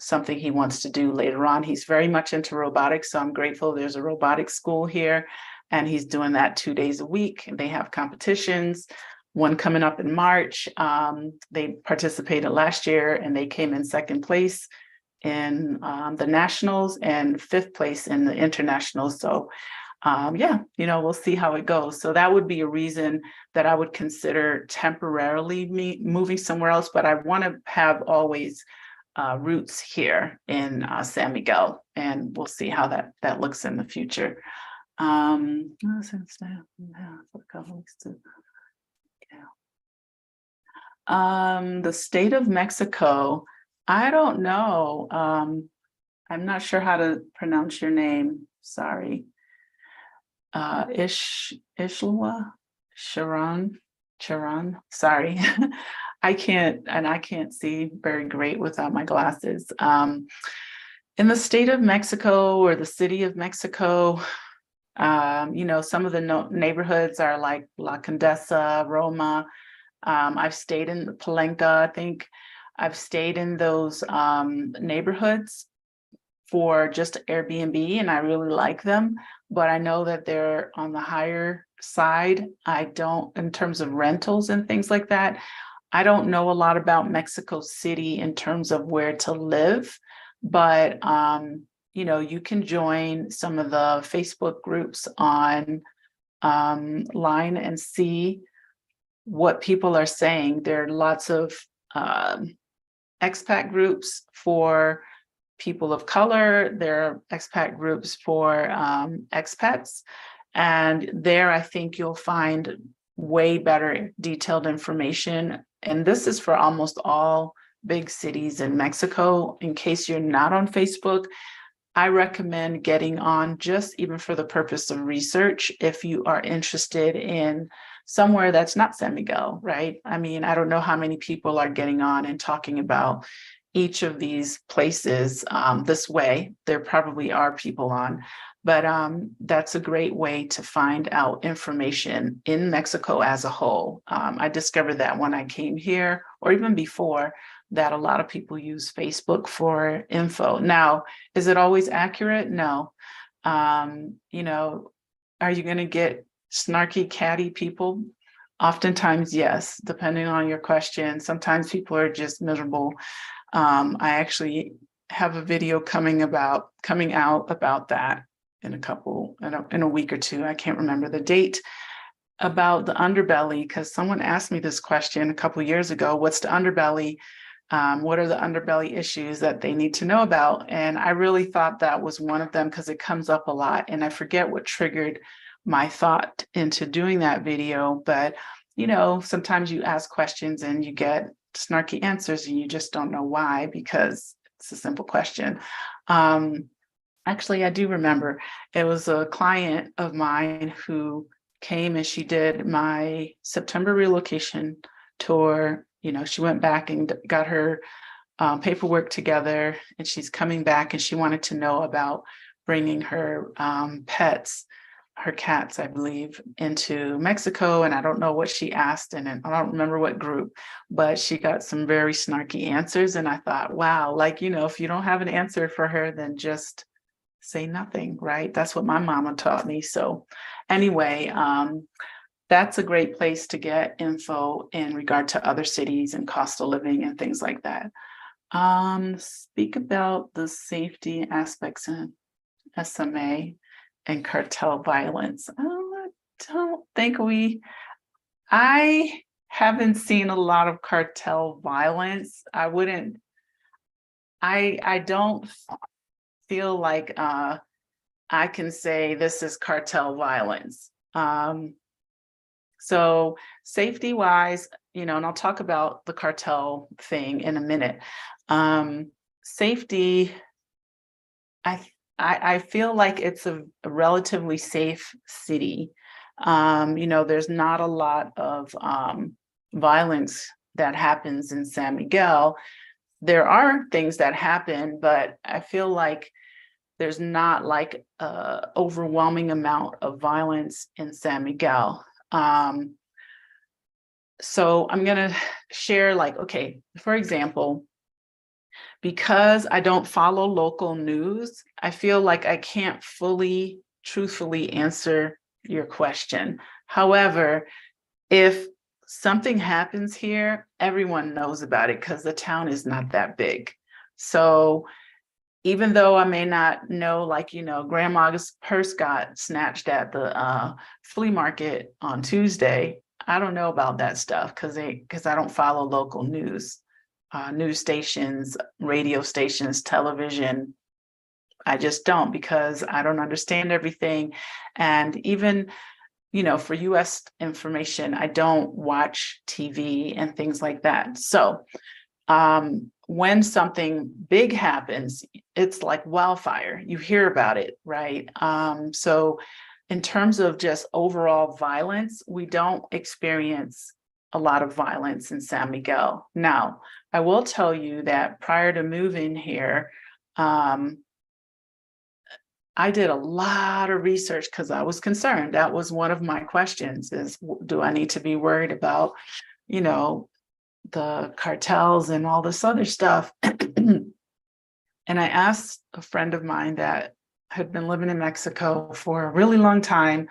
something he wants to do later on. He's very much into robotics, so I'm grateful there's a robotics school here, and he's doing that 2 days a week. They have competitions, one coming up in March. They participated last year and they came in second place in the nationals and 5th place in the internationals. So yeah, we'll see how it goes. So that would be a reason that I would consider temporarily moving somewhere else, but I want to have always roots here in San Miguel, and we'll see how that looks in the future. The state of Mexico, I don't know. I'm not sure how to pronounce your name. Sorry. Ishlwa, Sharon. Sorry. I can't see very great without my glasses. In the state of Mexico or the city of Mexico, some of the neighborhoods are like La Condesa, Roma. I've stayed in Palenque, I think. I've stayed in those neighborhoods for just Airbnb, and I really like them, but I know that they're on the higher side. I don't, in terms of rentals and things like that, I don't know a lot about Mexico City in terms of where to live, but you can join some of the Facebook groups on line and see what people are saying. There are lots of expat groups for people of color. There are expat groups for expats. And there, I think you'll find way better detailed information. And this is for almost all big cities in Mexico. In case you're not on Facebook, I recommend getting on just even for the purpose of research if you are interested in somewhere that's not San Miguel, right? I mean, I don't know how many people are getting on and talking about each of these places this way. There probably are people on, but that's a great way to find out information in Mexico as a whole. I discovered that when I came here, or even before, that a lot of people use Facebook for info. Now, is it always accurate? No. Are you going to get snarky, catty people? Oftentimes, yes, depending on your question. Sometimes people are just miserable. I actually have a video coming out about that in a week or two. I can't remember the date, about the underbelly, because someone asked me this question a couple of years ago. What's the underbelly? What are the underbelly issues that they need to know about? And I really thought that was one of them because it comes up a lot, and I forget what triggered my thought into doing that video. But sometimes you ask questions and you get snarky answers and you just don't know why, because it's a simple question. Actually, I do remember it was a client of mine who came and she did my September relocation tour. She went back and got her paperwork together, and she's coming back and she wanted to know about bringing her pets, her cats, I believe, into Mexico. And I don't know what she asked, and I don't remember what group, but she got some very snarky answers. And I thought, wow, if you don't have an answer for her, then just say nothing, right? That's what my mama taught me. So anyway, that's a great place to get info in regard to other cities and cost of living and things like that. Speak about the safety aspects in SMA and cartel violence. I don't think I haven't seen a lot of cartel violence. I don't feel like I can say this is cartel violence. So safety wise, and I'll talk about the cartel thing in a minute. Safety, I feel like it's a relatively safe city. There's not a lot of violence that happens in San Miguel. There are things that happen, but I feel like there's not like an overwhelming amount of violence in San Miguel. So I'm going to share, okay, for example, because I don't follow local news, I feel like I can't truthfully answer your question. However, if something happens here, everyone knows about it because the town is not that big. So even though I may not know, like, grandma's purse got snatched at the flea market on Tuesday. I don't know about that stuff because I don't follow local news stations, radio stations, television. I just don't, because I don't understand everything. And even, for US information, I don't watch TV and things like that. So when something big happens, it's like wildfire. You hear about it, right? So in terms of just overall violence, we don't experience a lot of violence in San Miguel. Now, I will tell you that prior to moving here, I did a lot of research because I was concerned. That was one of my questions is, do I need to be worried about, the cartels and all this other stuff? And I asked a friend of mine that had been living in Mexico for a really long time.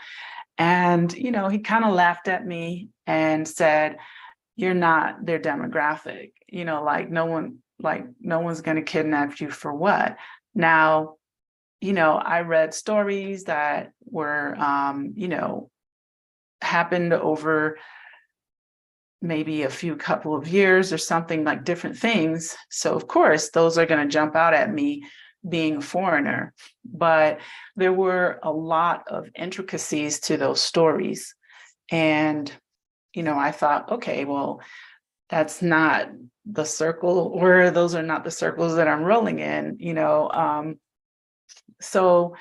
And, he kind of laughed at me and said, you're not their demographic, no one's going to kidnap you for what? Now, I read stories that were, happened over maybe a couple of years or something, like different things. So of course, those are going to jump out at me being a foreigner. But there were a lot of intricacies to those stories. And, I thought, okay, well, that's not the circle, or those are not the circles that I'm rolling in, So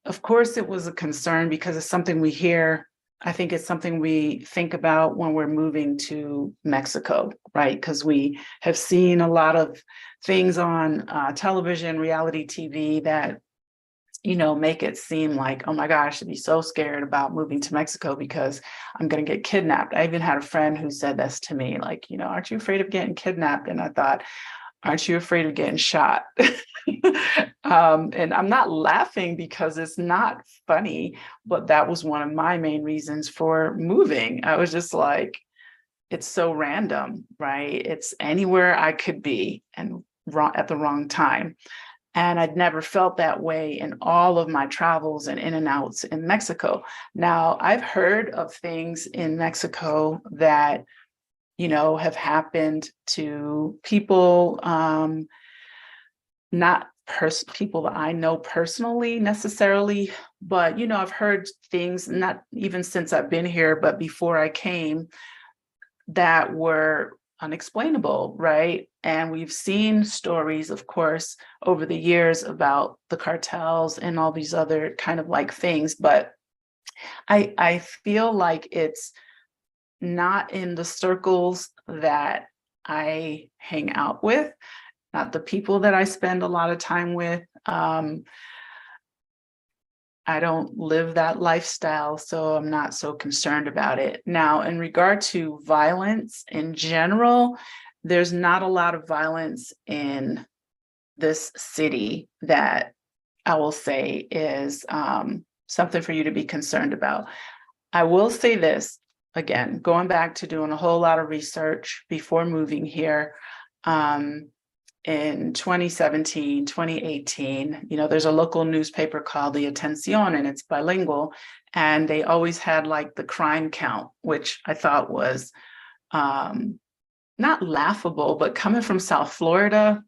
of course it was a concern because it's something we hear. I think it's something we think about when we're moving to Mexico, right? Because we have seen a lot of things on television, reality TV that, make it seem like, oh my gosh, I should be so scared about moving to Mexico because I'm going to get kidnapped. I even had a friend who said this to me, like, aren't you afraid of getting kidnapped? And I thought, aren't you afraid of getting shot? And I'm not laughing because it's not funny, but that was one of my main reasons for moving. I was just like, it's so random, right? It's anywhere I could be and at the wrong time. And I'd never felt that way in all of my travels and in and outs in Mexico. Now, I've heard of things in Mexico that have happened to people, not people that I know personally necessarily, but, I've heard things, not even since I've been here, but before I came, that were unexplainable, right? And we've seen stories, of course, over the years about the cartels and all these other kind of like things, but I feel like it's not in the circles that I hang out with, not the people that I spend a lot of time with. I don't live that lifestyle, so I'm not so concerned about it. Now, in regard to violence in general, there's not a lot of violence in this city that I will say is something for you to be concerned about. I will say this, again, going back to doing a whole lot of research before moving here, in 2017, 2018, there's a local newspaper called the Atención, and it's bilingual. And they always had like the crime count, which I thought was not laughable, but coming from South Florida,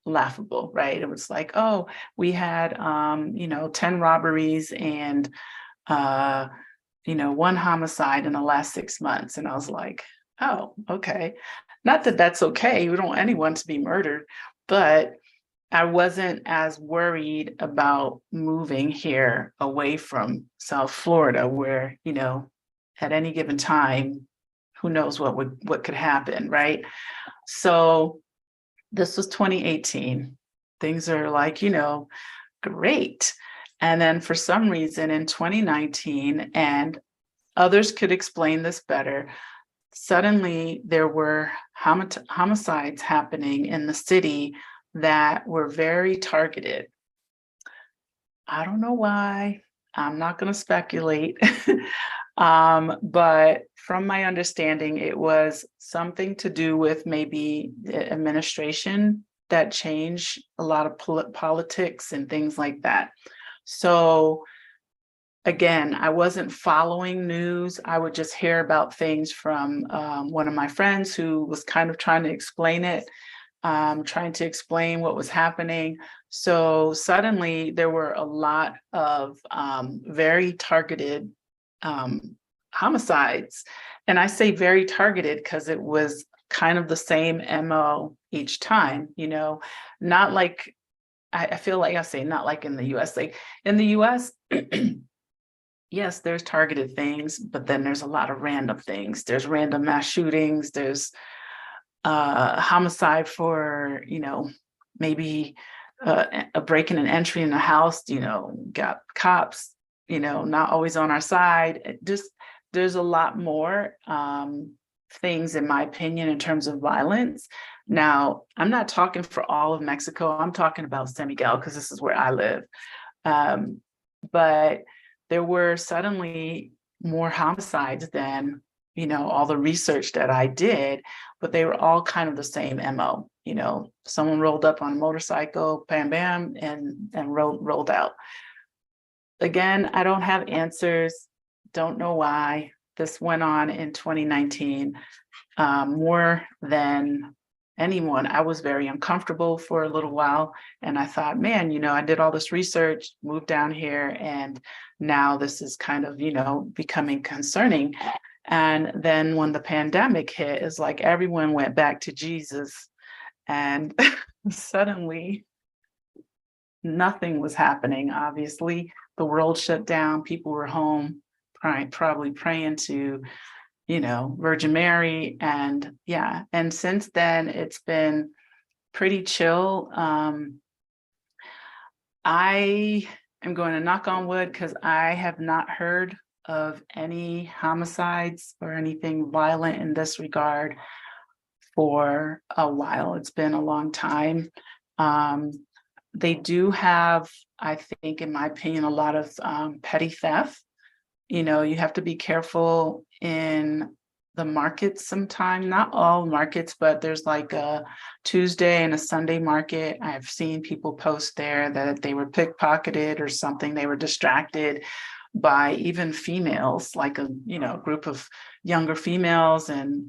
laughable, right? It was like, oh, we had, 10 robberies and, one homicide in the last 6 months. And I was like, oh, okay. Not that that's okay. We don't want anyone to be murdered, but I wasn't as worried about moving here away from South Florida, where, at any given time, who knows what could happen, right? So this was 2018. Things are like, great. And then for some reason in 2019, and others could explain this better, suddenly there were homicides happening in the city that were very targeted. I don't know why. I'm not going to speculate. But from my understanding, it was something to do with maybe the administration that change, a lot of politics and things like that. So again, I wasn't following news. I would just hear about things from one of my friends who was kind of trying to explain it, trying to explain what was happening. So suddenly there were a lot of very targeted homicides. And I say very targeted because it was kind of the same MO each time, not like, I feel like I say, not like in the US. Like in the US, yes, there's targeted things, but then there's a lot of random things. There's random mass shootings. There's homicide for, maybe a break-in and entry in a house, got cops, not always on our side. There's a lot more things, in my opinion, in terms of violence. Now, I'm not talking for all of Mexico. I'm talking about San Miguel because this is where I live. But there were suddenly more homicides than, all the research that I did, but they were all kind of the same MO. Someone rolled up on a motorcycle, bam, bam, and rolled out. Again, I don't have answers. Don't know why this went on in 2019. More than anyone, I was very uncomfortable for a little while. And I thought, man, I did all this research, moved down here, and now this is kind of, becoming concerning. And then when the pandemic hit, it's like everyone went back to Jesus, and suddenly nothing was happening. Obviously, the world shut down. People were home, probably praying to, Virgin Mary. And yeah, and since then it's been pretty chill. I am going to knock on wood because I have not heard of any homicides or anything violent in this regard for a while. It's been a long time. They do have, I think, in my opinion, a lot of petty theft. You have to be careful in the markets sometimes, not all markets, but there's like a Tuesday and a Sunday market. I've seen people post there that they were pickpocketed or something. They were distracted by even females, like a group of younger females, and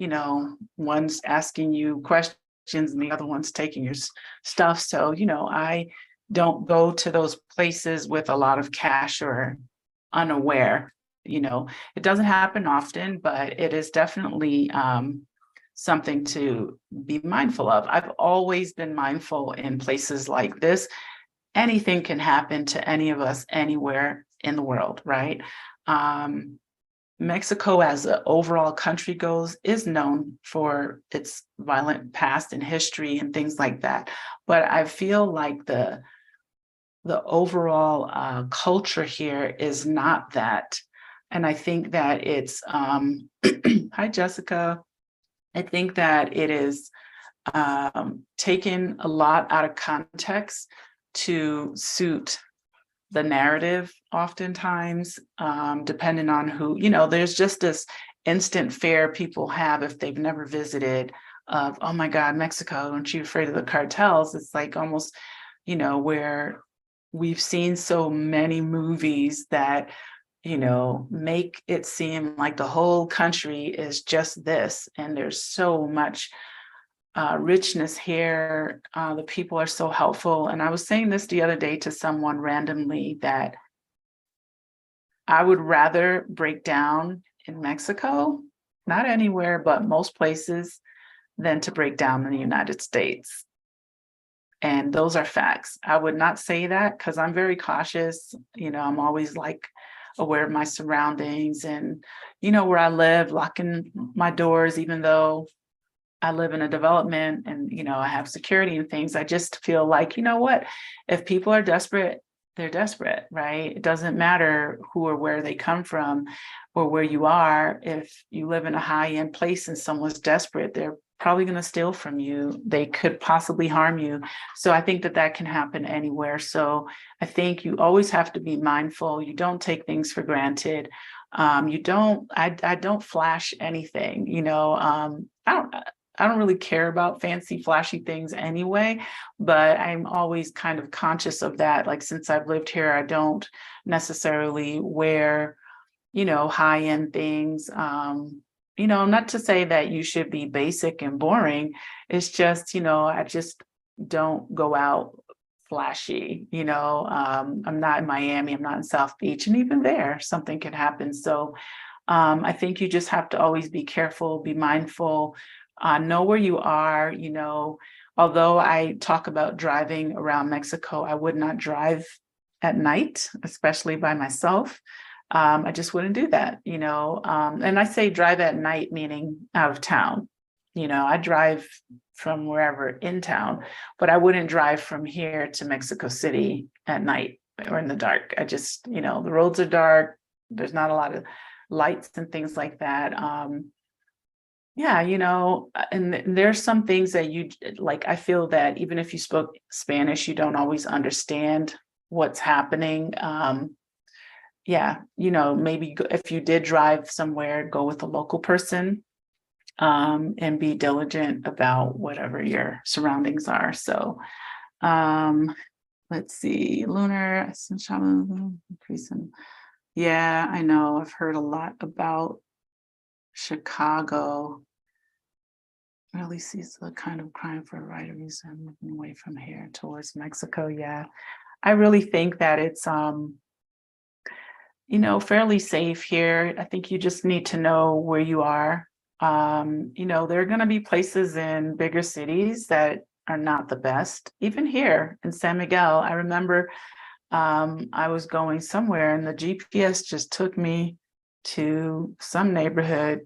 one's asking you questions and the other one's taking your stuff. So I don't go to those places with a lot of cash or unaware. It doesn't happen often, but it is definitely something to be mindful of. I've always been mindful in places like this. Anything can happen to any of us anywhere in the world, right? Mexico, as an overall country goes, is known for its violent past and history and things like that. But I feel like the overall culture here is not that. And I think that it's, hi, Jessica. I think that it is taken a lot out of context to suit the narrative oftentimes, depending on who, there's just this instant fear people have if they've never visited of, oh my God, Mexico, aren't you afraid of the cartels? It's like almost, where we've seen so many movies that, make it seem like the whole country is just this. And there's so much richness here. The people are so helpful. And I was saying this the other day to someone randomly that I would rather break down in Mexico, not anywhere, but most places, than to break down in the United States. And those are facts. I would not say that because I'm very cautious. I'm always like aware of my surroundings and, where I live, locking my doors, even though I live in a development and, I have security and things. I just feel like, what, if people are desperate, they're desperate, right? It doesn't matter who or where they come from or where you are. If you live in a high-end place and someone's desperate, they're probably going to steal from you. They could possibly harm you. So I think that can happen anywhere. So I think you always have to be mindful. You don't take things for granted. I don't flash anything, I don't, I don't really care about fancy, flashy things anyway, but I'm always kind of conscious of that. Like since I've lived here, I don't necessarily wear, high-end things. Not to say that you should be basic and boring. It's just, I just don't go out flashy. I'm not in Miami, I'm not in South Beach, and even there, something can happen. So I think you just have to always be careful, be mindful, know where you are. Although I talk about driving around Mexico, I would not drive at night, especially by myself. I just wouldn't do that, and I say drive at night, meaning out of town. I drive from wherever in town, but I wouldn't drive from here to Mexico City at night or in the dark. I just, the roads are dark. There's not a lot of lights and things like that. Yeah, and there's some things that you like. I feel that even if you spoke Spanish, you don't always understand what's happening. Yeah, maybe if you did drive somewhere, go with a local person, and be diligent about whatever your surroundings are. So, let's see, lunar, increasing. Yeah, I know. I've heard a lot about Chicago. Really sees the kind of crime for a right reason, moving away from here towards Mexico. Yeah, I really think that it's fairly safe here. I think you just need to know where you are. There are going to be places in bigger cities that are not the best. Even here in San Miguel, I remember I was going somewhere and the GPS just took me to some neighborhood.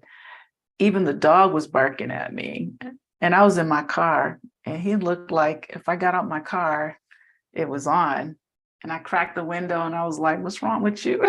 Even the dog was barking at me, and I was in my car, and he looked like if I got out my car, it was on. And I cracked the window and I was like, what's wrong with you?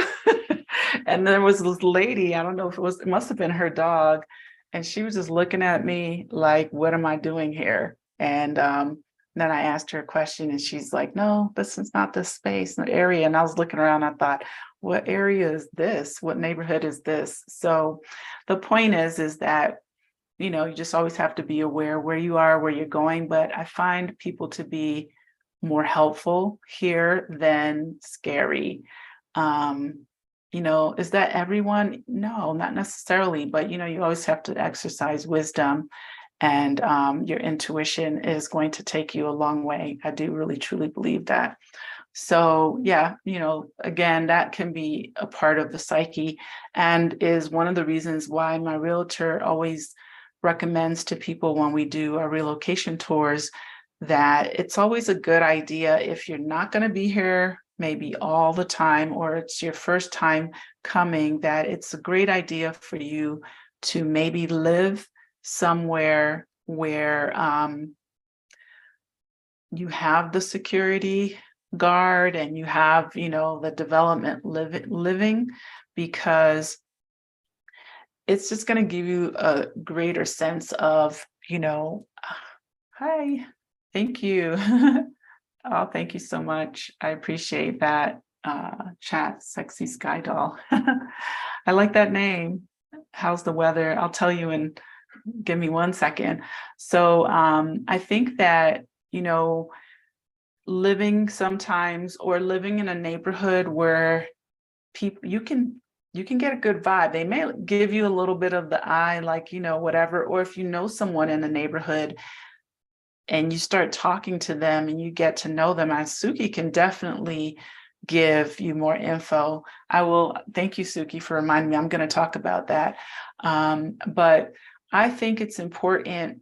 And there was this lady, I don't know if it must have been her dog. And she was just looking at me like, what am I doing here? And then I asked her a question and she's like, no, this is not the space, the area. And I was looking around, I thought, what area is this? What neighborhood is this? So the point is that, you just always have to be aware where you are, where you're going. But I find people to be more helpful here than scary. Is that everyone? No, not necessarily, but you always have to exercise wisdom, and your intuition is going to take you a long way. I do really truly believe that. So yeah, again, that can be a part of the psyche, and is one of the reasons why my realtor always recommends to people when we do our relocation tours that it's always a good idea, if you're not going to be here maybe all the time, or it's your first time coming, that it's a great idea for you to maybe live somewhere where you have the security guard and you have, the development living, because it's just going to give you a greater sense of, hi. Thank you. Oh, thank you so much. I appreciate that chat, Sexy Sky Doll. I like that name. How's the weather? I'll tell you in, give me 1 second. So I think that, living sometimes, or living in a neighborhood where people, you can get a good vibe. They may give you a little bit of the eye, like, whatever, or if you know someone in the neighborhood, and you start talking to them and you get to know them, Suki can definitely give you more info. I will, thank you, Suki, for reminding me. I'm going to talk about that. But I think it's important,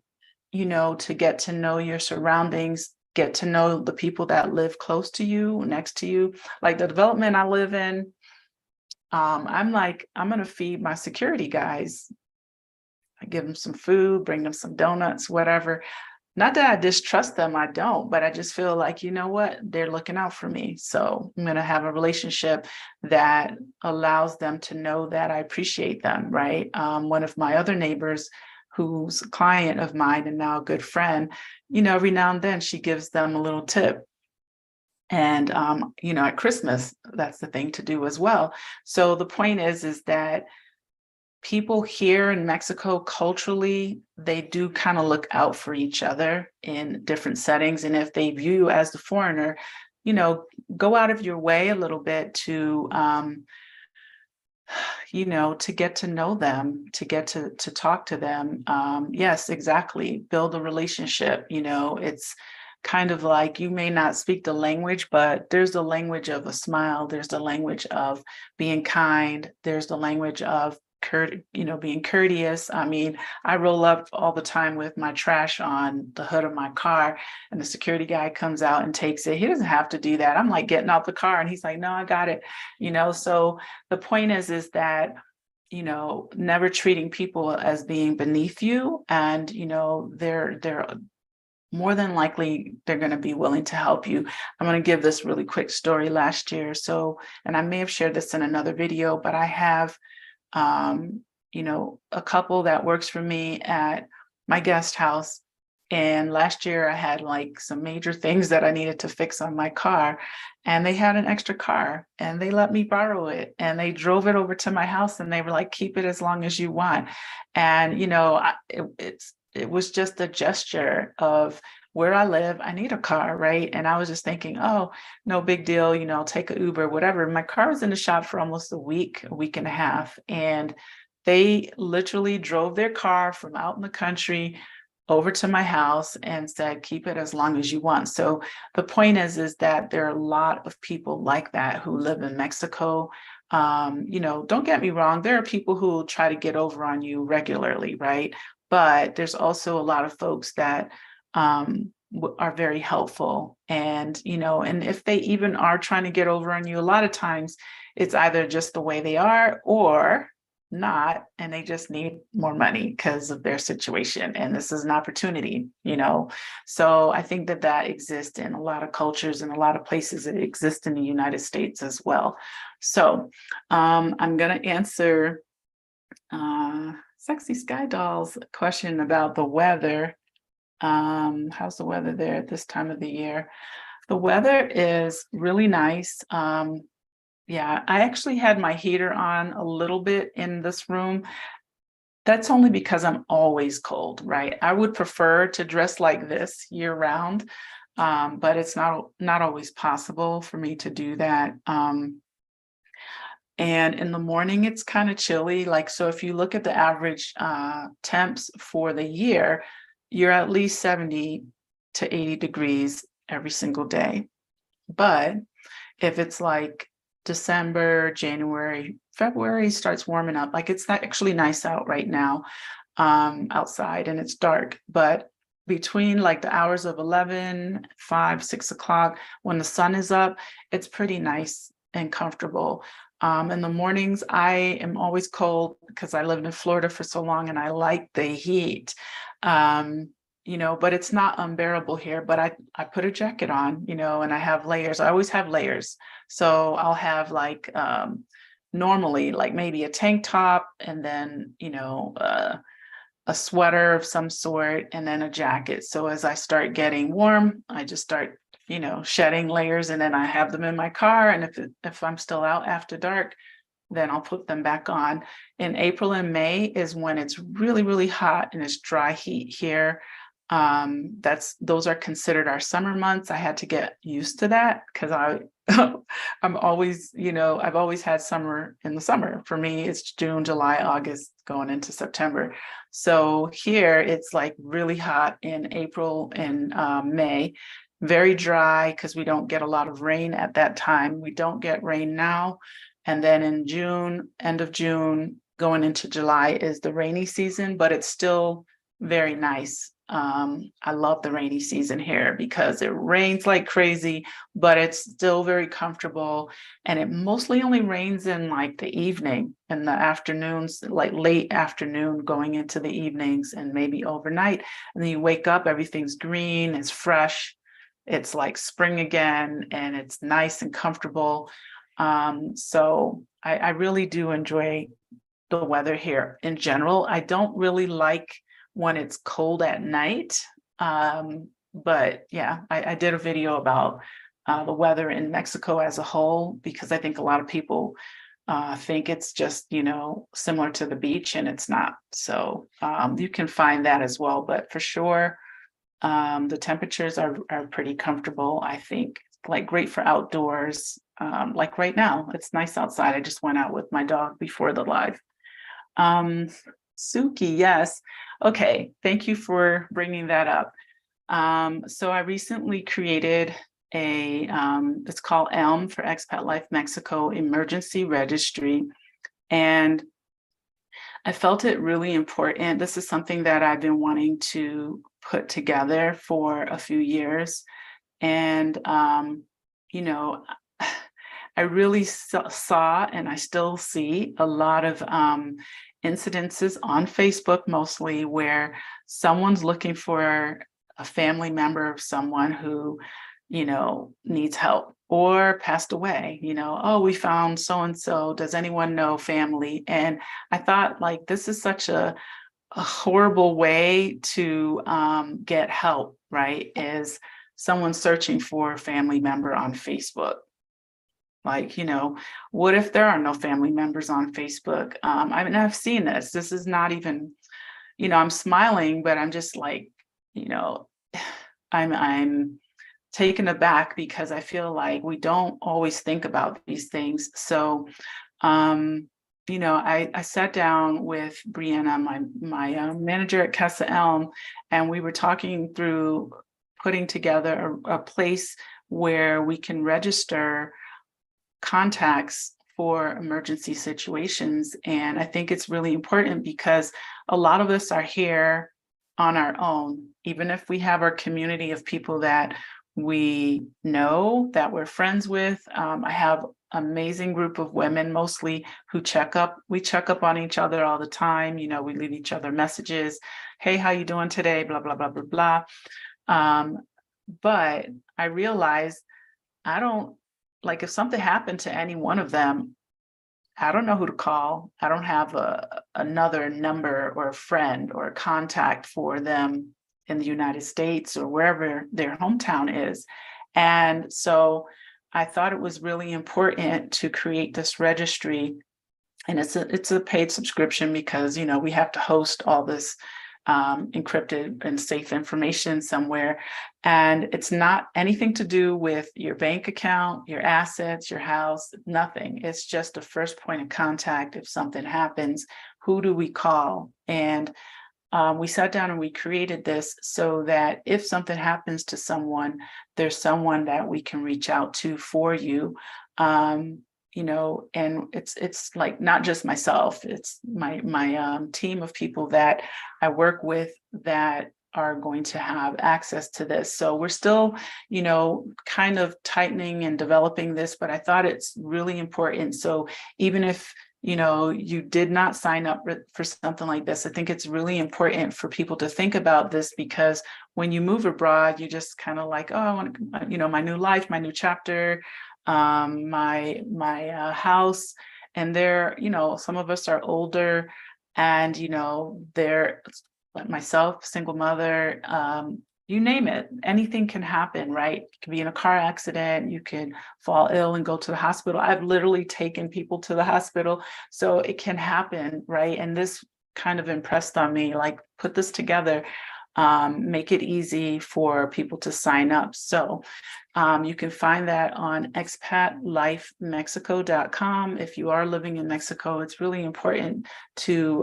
to get to know your surroundings, get to know the people that live close to you, next to you. Like the development I live in, I'm like, I'm going to feed my security guys. I give them some food, bring them some donuts, whatever. Not that I distrust them, I don't, but I just feel like, what, they're looking out for me. So I'm going to have a relationship that allows them to know that I appreciate them, right? One of my other neighbors, who's a client of mine and now a good friend, every now and then she gives them a little tip. And, at Christmas, that's the thing to do as well. So the point is that people here in Mexico culturally, they do kind of look out for each other in different settings. And if they view you as the foreigner, you know, go out of your way a little bit to, you know, to get to know them, to get to talk to them. Yes, exactly. Build a relationship. You know, it's kind of like you may not speak the language, but there's the language of a smile. There's the language of being kind. There's the language of being courteous. I mean, I roll up all the time with my trash on the hood of my car, and the security guy comes out and takes it. He doesn't have to do that. I'm like getting out the car, and he's like, "No, I got it." You know, so the point is that, you know, never treating people as being beneath you, and you know, they're more than likely they're going to be willing to help you. I'm going to give this really quick story. Last year, so, and I may have shared this in another video, but I have you know, a couple that works for me at my guest house. And last year I had like some major things that I needed to fix on my car, and they had an extra car and they let me borrow it, and they drove it over to my house, and they were like, "Keep it as long as you want." And, you know, it was just a gesture of where I live, I need a car, right? And I was just thinking, oh, no big deal, you know, I'll take an Uber, whatever. My car was in the shop for almost a week and a half. And they literally drove their car from out in the country over to my house and said, "Keep it as long as you want." So the point is that there are a lot of people like that who live in Mexico. You know, don't get me wrong, there are people who will try to get over on you regularly, right? But there's also a lot of folks that are very helpful. And, you know, and if they even are trying to get over on you, a lot of times it's either just the way they are or not, and they just need more money because of their situation. And this is an opportunity, you know. So I think that that exists in a lot of cultures and a lot of places. It exists in the United States as well. So I'm going to answer Sexy Sky Doll's question about the weather. How's the weather there at this time of the year? The weather is really nice. Yeah, I actually had my heater on a little bit in this room. That's only because I'm always cold, right? I would prefer to dress like this year round, but it's not always possible for me to do that. And in the morning, it's kind of chilly. Like, so if you look at the average temps for the year, you're at least 70 to 80 degrees every single day. But if it's like December, January, February starts warming up, like it's not actually nice out right now outside, and it's dark. But between like the hours of 11, 5, 6 o'clock, when the sun is up, it's pretty nice and comfortable. In the mornings, I am always cold because I lived in Florida for so long and I like the heat. You know, but it's not unbearable here. But I put a jacket on, you know, and I have layers. I always have layers. So I'll have like normally like maybe a tank top, and then, you know, a sweater of some sort, and then a jacket. So as I start getting warm, I just start, you know, shedding layers, and then I have them in my car. And if I'm still out after dark, then I'll put them back on. In April and May is when it's really, really hot and it's dry heat here. Those are considered our summer months. I had to get used to that because I'm always, you know, I've always had summer in the summer. For me, it's June, July, August, going into September. So here it's like really hot in April and May, very dry because we don't get a lot of rain at that time. We don't get rain now. And then in June, end of June, going into July is the rainy season, but it's still very nice. I love the rainy season here because it rains like crazy, but it's still very comfortable. And it mostly only rains in like the evening, in the afternoons, like late afternoon going into the evenings, and maybe overnight. And then you wake up, everything's green, it's fresh. It's like spring again, and it's nice and comfortable. So I really do enjoy the weather here in general. I don't really like when it's cold at night. But yeah, I did a video about the weather in Mexico as a whole, because I think a lot of people think it's just, similar to the beach, and it's not. So you can find that as well. But for sure, the temperatures are pretty comfortable, I think. Like great for outdoors. Like right now, it's nice outside. I just went out with my dog before the live. Suki, yes. Okay, thank you for bringing that up. So I recently created it's called ELM for Expat Life Mexico Emergency Registry. And I felt it really important. This is something that I've been wanting to put together for a few years. And, I really saw, and I still see a lot of incidences on Facebook mostly, where someone's looking for a family member of someone who, needs help or passed away. Oh, we found so-and-so. Does anyone know family? And I thought, like, this is such a horrible way to get help, right? Is someone searching for a family member on Facebook. Like, what if there are no family members on Facebook? I mean, I've seen this. This is not even, I'm smiling, but I'm just like, I'm taken aback, because I feel like we don't always think about these things. So, I sat down with Brianna, my manager at Casa ELM, and we were talking through putting together a place where we can register contacts for emergency situations. And I think it's really important, because a lot of us are here on our own, even if we have our community of people that we know, that we're friends with. I have amazing group of women mostly who we check up on each other all the time. We leave each other messages. Hey, how you doing today? Blah, blah, blah, blah, blah. But I realized I don't, like, if something happened to any one of them, I don't know who to call. I don't have another number or a friend or a contact for them in the United States or wherever their hometown is. And so I thought it was really important to create this registry. And it's a paid subscription, because, we have to host all this encrypted and safe information somewhere. And it's not anything to do with your bank account, your assets, your house, nothing. It's just a first point of contact. If something happens, who do we call? And we sat down and we created this so that if something happens to someone, there's someone that we can reach out to for you. And it's like not just myself, it's my team of people that I work with that are going to have access to this. So we're still, kind of tightening and developing this, but I thought it's really important. So even if, you did not sign up for something like this, I think it's really important for people to think about this, because when you move abroad, you just kind of like, oh, I want to, my new life, my new chapter, my house. And they're, some of us are older, and, they're, like myself, single mother, you name it, anything can happen, right? You can be in a car accident, you can fall ill and go to the hospital. I've literally taken people to the hospital, so it can happen, right? And this kind of impressed on me, like, put this together, make it easy for people to sign up. So you can find that on expatlifemexico.com. If you are living in Mexico, it's really important to,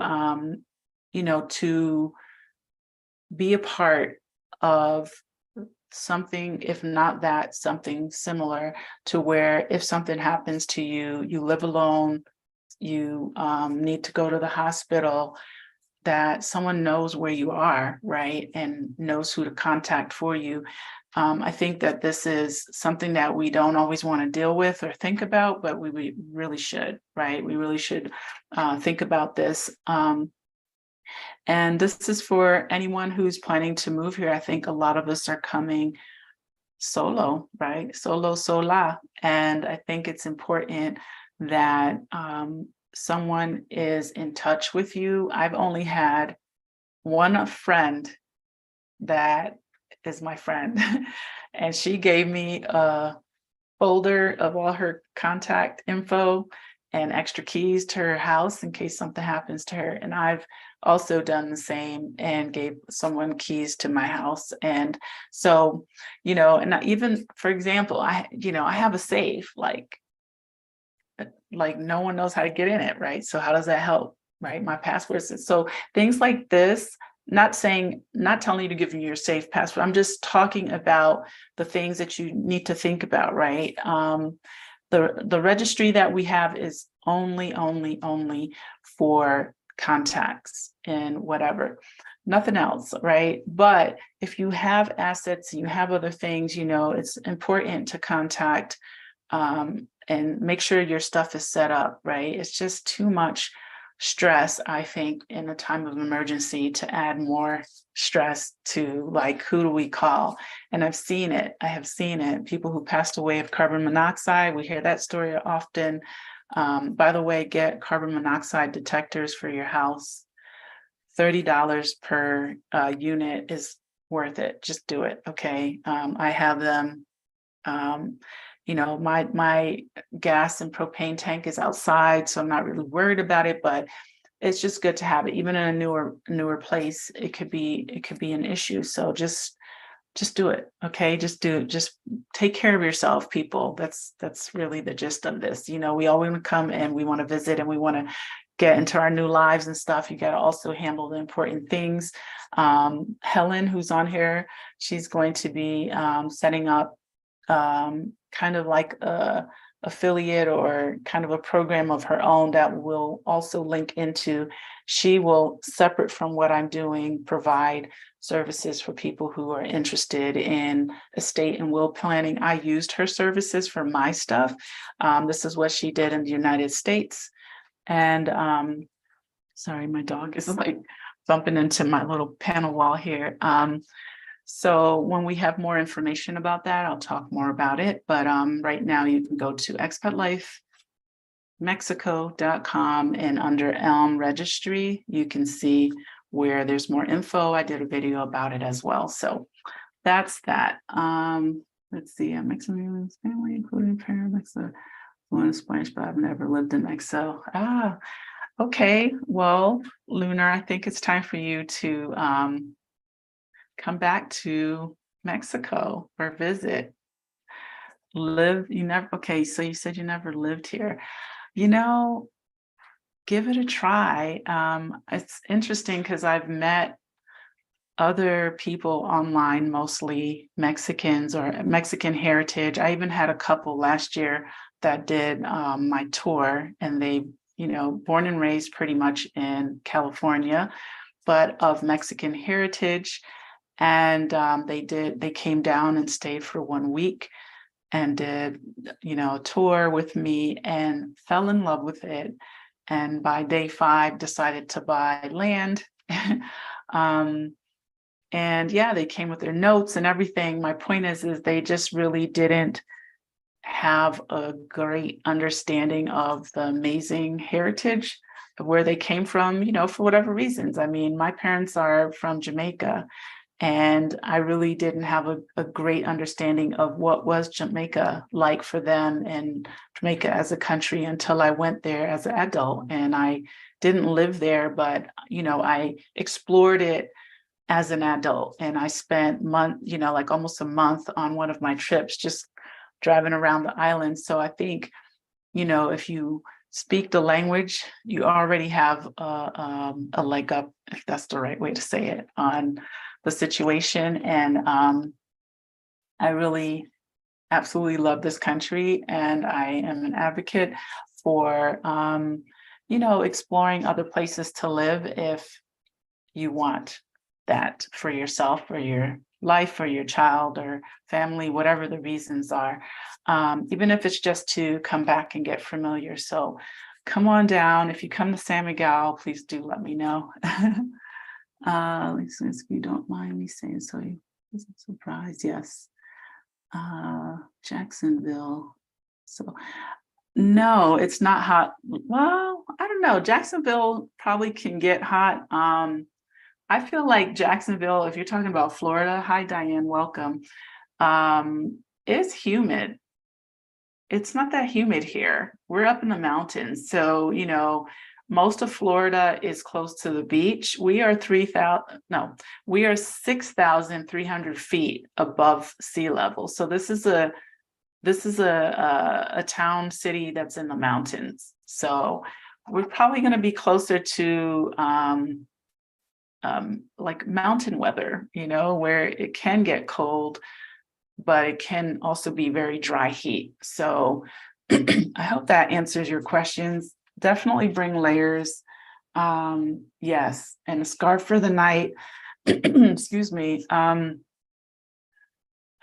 to be a part of something, if not that, something similar, to where if something happens to you, you live alone, you need to go to the hospital, that someone knows where you are, right? And knows who to contact for you. I think that this is something that we don't always want to deal with or think about, but we really should, right? We really should think about this. And this is for anyone who's planning to move here. I think a lot of us are coming solo, right? Solo, sola. And I think it's important that someone is in touch with you. I've only had one friend that is my friend, and she gave me a folder of all her contact info. and extra keys to her house in case something happens to her. And I've also done the same and gave someone keys to my house. And so, and even, for example, I have a safe, like no one knows how to get in it, right? So how does that help, right? My password. So things like this, not telling you to give you your safe password. I'm just talking about the things that you need to think about, right? The registry that we have is only for contacts and whatever, nothing else, right? But if you have assets, you have other things, it's important to contact and make sure your stuff is set up, right? It's just too much stress, I think, in a time of emergency to add more stress to, like, who do we call? And I have seen it. People who passed away of carbon monoxide, we hear that story often. By the way, get carbon monoxide detectors for your house. $30 per unit is worth it. Just do it, okay? I have them. My gas and propane tank is outside, so I'm not really worried about it, but it's just good to have it. Even in a newer place, it could be an issue. So just do it. Okay. Just take care of yourself, people. That's really the gist of this. We all want to come and we want to visit and we want to get into our new lives and stuff. You got to also handle the important things. Helen, who's on here, she's going to be setting up kind of like a affiliate or kind of a program of her own that will also link into. She will, separate from what I'm doing, provide services for people who are interested in estate and will planning. I used her services for my stuff. This is what she did in the United States. And sorry, my dog is like bumping into my little panel wall here. So when we have more information about that, I'll talk more about it. But right now you can go to expatlifemexico.com and under ELM registry, you can see where there's more info. I did a video about it as well. So that's that. Let's see, Mexican family, including parents, fluent in Spanish, but I've never lived in Mexico. Okay. Well, Lunar, I think it's time for you to come back to Mexico or visit. Okay, so you said you never lived here. Give it a try. It's interesting because I've met other people online, mostly Mexicans or Mexican heritage. I even had a couple last year that did my tour, and they, born and raised pretty much in California, but of Mexican heritage. And they came down and stayed for 1 week and did, a tour with me and fell in love with it. And by day 5, decided to buy land. And yeah, they came with their notes and everything. My point is they just really didn't have a great understanding of the amazing heritage of where they came from, for whatever reasons. I mean, my parents are from Jamaica, and I really didn't have a great understanding of what was Jamaica like for them and Jamaica as a country until I went there as an adult. And I didn't live there, but, I explored it as an adult. And I spent like almost a month on one of my trips, just driving around the island. So I think, if you speak the language, you already have a leg up, if that's the right way to say it, on the situation. And I really absolutely love this country, and I am an advocate for exploring other places to live if you want that for yourself or your life or your child or family, whatever the reasons are, even if it's just to come back and get familiar. So come on down. If you come to San Miguel, please do let me know. If you don't mind me saying so, you wasn't surprised. Yes. Jacksonville. So no, it's not hot. Well, I don't know. Jacksonville probably can get hot. I feel like Jacksonville, if you're talking about Florida, hi Diane, welcome. It's humid. it's not that humid here. We're up in the mountains. So, most of Florida is close to the beach. We are 6,300 feet above sea level. So this is a town city that's in the mountains. So we're probably going to be closer to like mountain weather, where it can get cold, but it can also be very dry heat. So I hope that answers your questions. Definitely bring layers. Yes, and a scarf for the night. Excuse me. I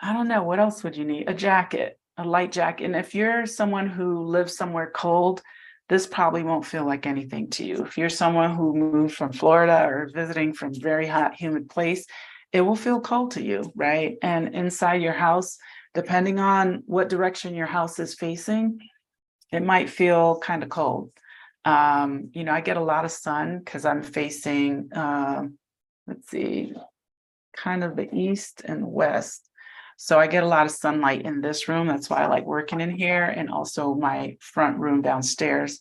don't know, what else would you need? A jacket, a light jacket. And if you're someone who lives somewhere cold, this probably won't feel like anything to you. If you're someone who moved from Florida or visiting from very hot, humid place, it will feel cold to you, right? And inside your house, depending on what direction your house is facing, it might feel kind of cold. I get a lot of sun because I'm facing, let's see, kind of the east and west. So I get a lot of sunlight in this room. That's why I like working in here, and also my front room downstairs.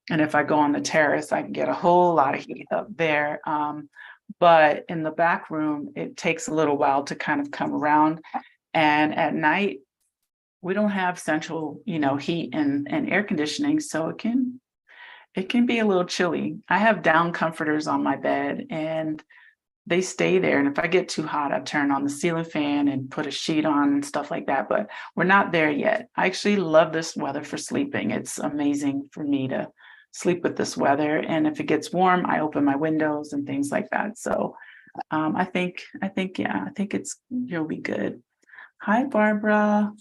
And if I go on the terrace, I can get a whole lot of heat up there. But in the back room, it takes a little while to kind of come around. And at night, we don't have central, heat and air conditioning. So it can be a little chilly. I have down comforters on my bed, and they stay there. And if I get too hot, I turn on the ceiling fan and put a sheet on and stuff like that. But we're not there yet. I actually love this weather for sleeping. It's amazing for me to sleep with this weather. And if it gets warm, I open my windows and things like that. So I think you'll be good. Hi, Barbara.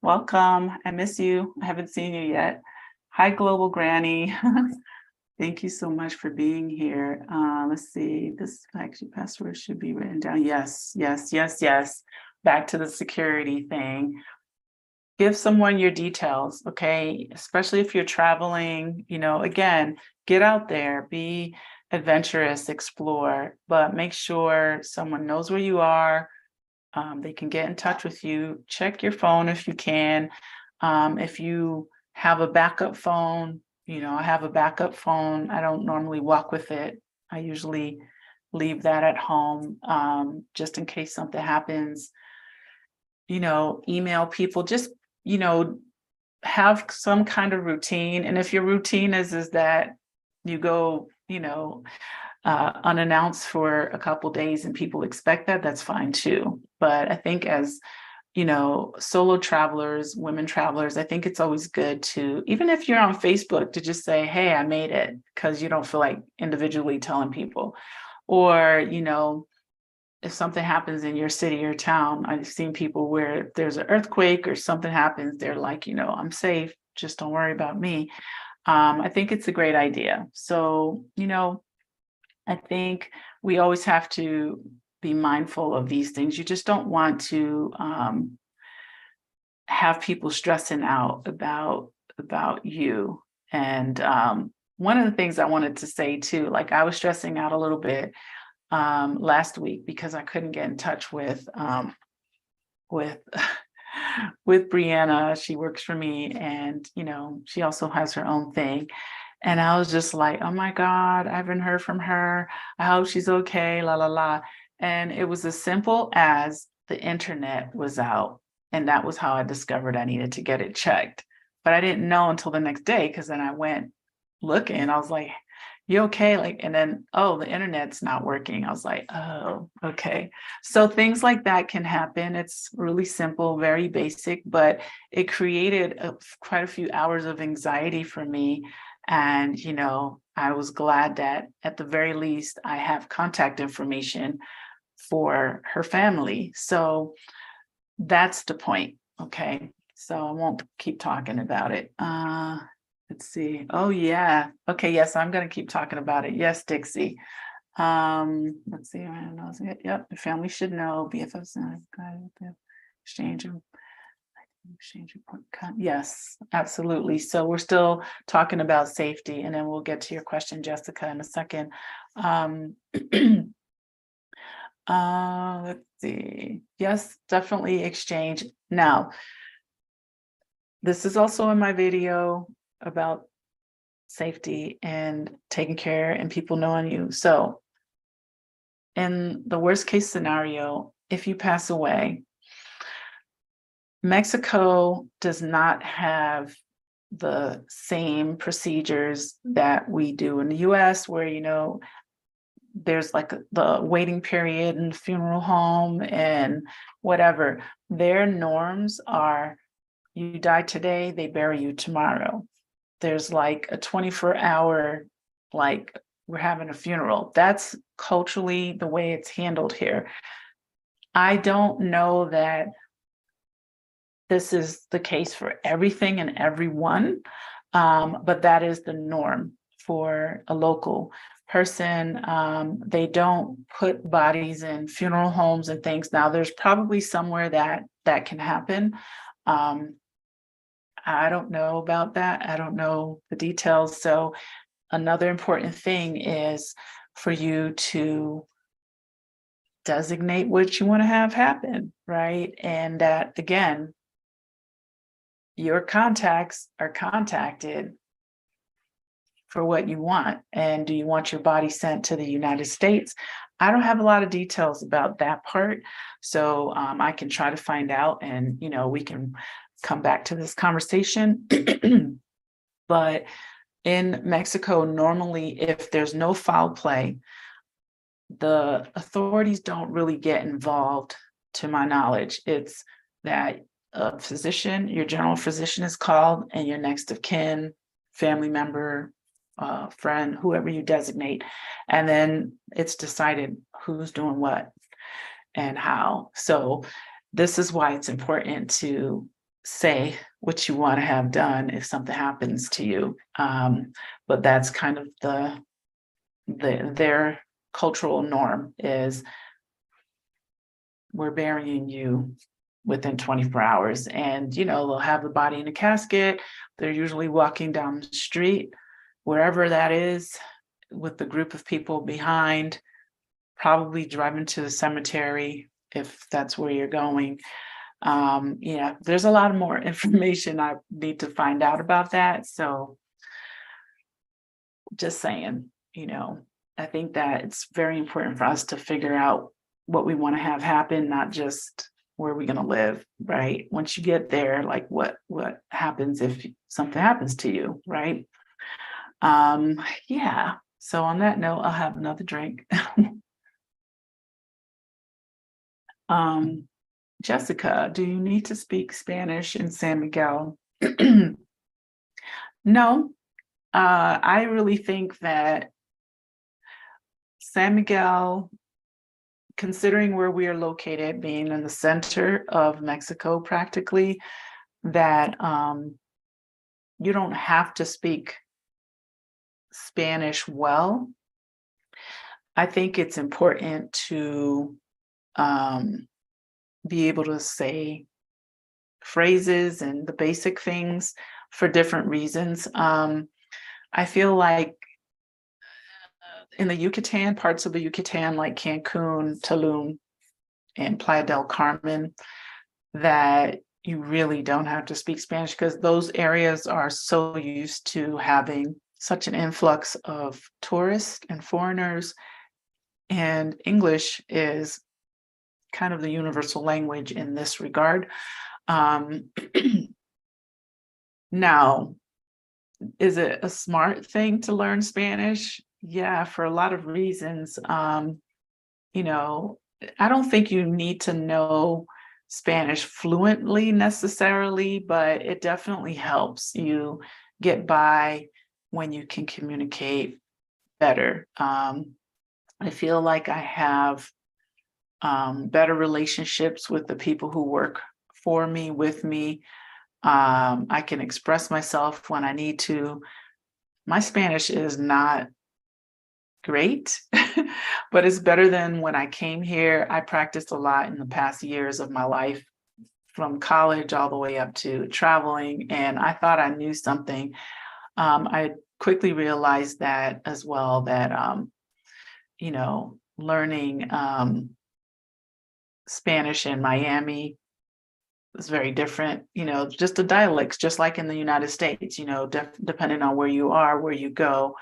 Welcome. I miss you. I haven't seen you yet. Hi, Global Granny. Thank you so much for being here. Let's see, this actually password should be written down. Yes. Back to the security thing. Give someone your details, okay? Especially if you're traveling, again, get out there, be adventurous, explore, but make sure someone knows where you are. They can get in touch with you. Check your phone if you can. If you have a backup phone, I have a backup phone. I don't normally walk with it. I usually leave that at home, just in case something happens. Email people, just, have some kind of routine. And if your routine is that you go, unannounced for a couple days and people expect that, that's fine too. But I think as solo travelers, women travelers, I think it's always good to, even if you're on Facebook, to just say, hey, I made it, because you don't feel like individually telling people. Or, if something happens in your city or town, I've seen people where there's an earthquake or something happens, they're like, I'm safe, just don't worry about me. I think it's a great idea. So, I think we always have to be mindful of these things. You just don't want to have people stressing out about you. And one of the things I wanted to say too, like I was stressing out a little bit last week because I couldn't get in touch with with Brianna. She works for me, and she also has her own thing. And I was just like, oh my God, I haven't heard from her. I hope she's okay, la la la. And it was as simple as the internet was out. And that was how I discovered I needed to get it checked. But I didn't know until the next day, because then I went looking. I was like, you okay? And then, oh, the internet's not working. I was like, oh, okay. So things like that can happen. It's really simple, very basic, but it created quite a few hours of anxiety for me. And, I was glad that at the very least I have contact information for her family. So that's the point. Okay. So I won't keep talking about it. Let's see. Oh yeah. Okay. Yes, I'm going to keep talking about it. Yes, Dixie. Let's see. I don't know. Yep. The family should know. BFFs exchange. Yes, absolutely. So we're still talking about safety, and then we'll get to your question, Jessica, in a second. Let's see. Yes, definitely exchange. Now, This is also in my video about safety and taking care and people knowing you. So in the worst case scenario, if you pass away, Mexico does not have the same procedures that we do in the US, where, there's like the waiting period in the funeral home and whatever. Their norms are, you die today, they bury you tomorrow. There's like a 24-hour, like, we're having a funeral. That's culturally the way it's handled here. I don't know that this is the case for everything and everyone, but that is the norm for a local person. They don't put bodies in funeral homes and things. Now, there's probably somewhere that can happen. I don't know about that. I don't know the details. So another important thing is for you to designate what you want to have happen, right? And that, again, your contacts are contacted for what you want. And do you want your body sent to the United States? I don't have a lot of details about that part. So I can try to find out, and, we can come back to this conversation. But in Mexico, normally, if there's no foul play, the authorities don't really get involved, to my knowledge. It's that a physician, your general physician, is called, and your next of kin, family member, friend, whoever you designate, and then it's decided who's doing what and how. So this is why it's important to say what you want to have done if something happens to you. But that's kind of their cultural norm is, we're burying you within 24 hours. And, they'll have the body in a casket. They're usually walking down the street, wherever that is, with the group of people behind, probably driving to the cemetery if that's where you're going. There's a lot more information I need to find out about that. So just saying, I think that it's very important for us to figure out what we want to have happen, not just where we're going to live, right? Once you get there, like what happens if something happens to you, right? Yeah. So on that note, I'll have another drink. Jessica, do you need to speak Spanish in San Miguel? No, I really think that San Miguel, considering where we are located, being in the center of Mexico practically, that you don't have to speak Spanish well. I think it's important to be able to say phrases and the basic things for different reasons. I feel like in the Yucatan, parts of the Yucatan, like Cancun, Tulum, and Playa del Carmen, that you really don't have to speak Spanish, because those areas are so used to having such an influx of tourists and foreigners, and English is kind of the universal language in this regard. Now, is it a smart thing to learn Spanish? Yeah, for a lot of reasons. I don't think you need to know Spanish fluently necessarily, but it definitely helps you get by when you can communicate better. I feel like I have better relationships with the people who work for me, with me. I can express myself when I need to. My Spanish is not great, but it's better than when I came here. I practiced a lot in the past years of my life, from college all the way up to traveling, and I thought I knew something. I quickly realized that as well, that learning Spanish in Miami is very different, just the dialects, just like in the United States, depending on where you are, where you go,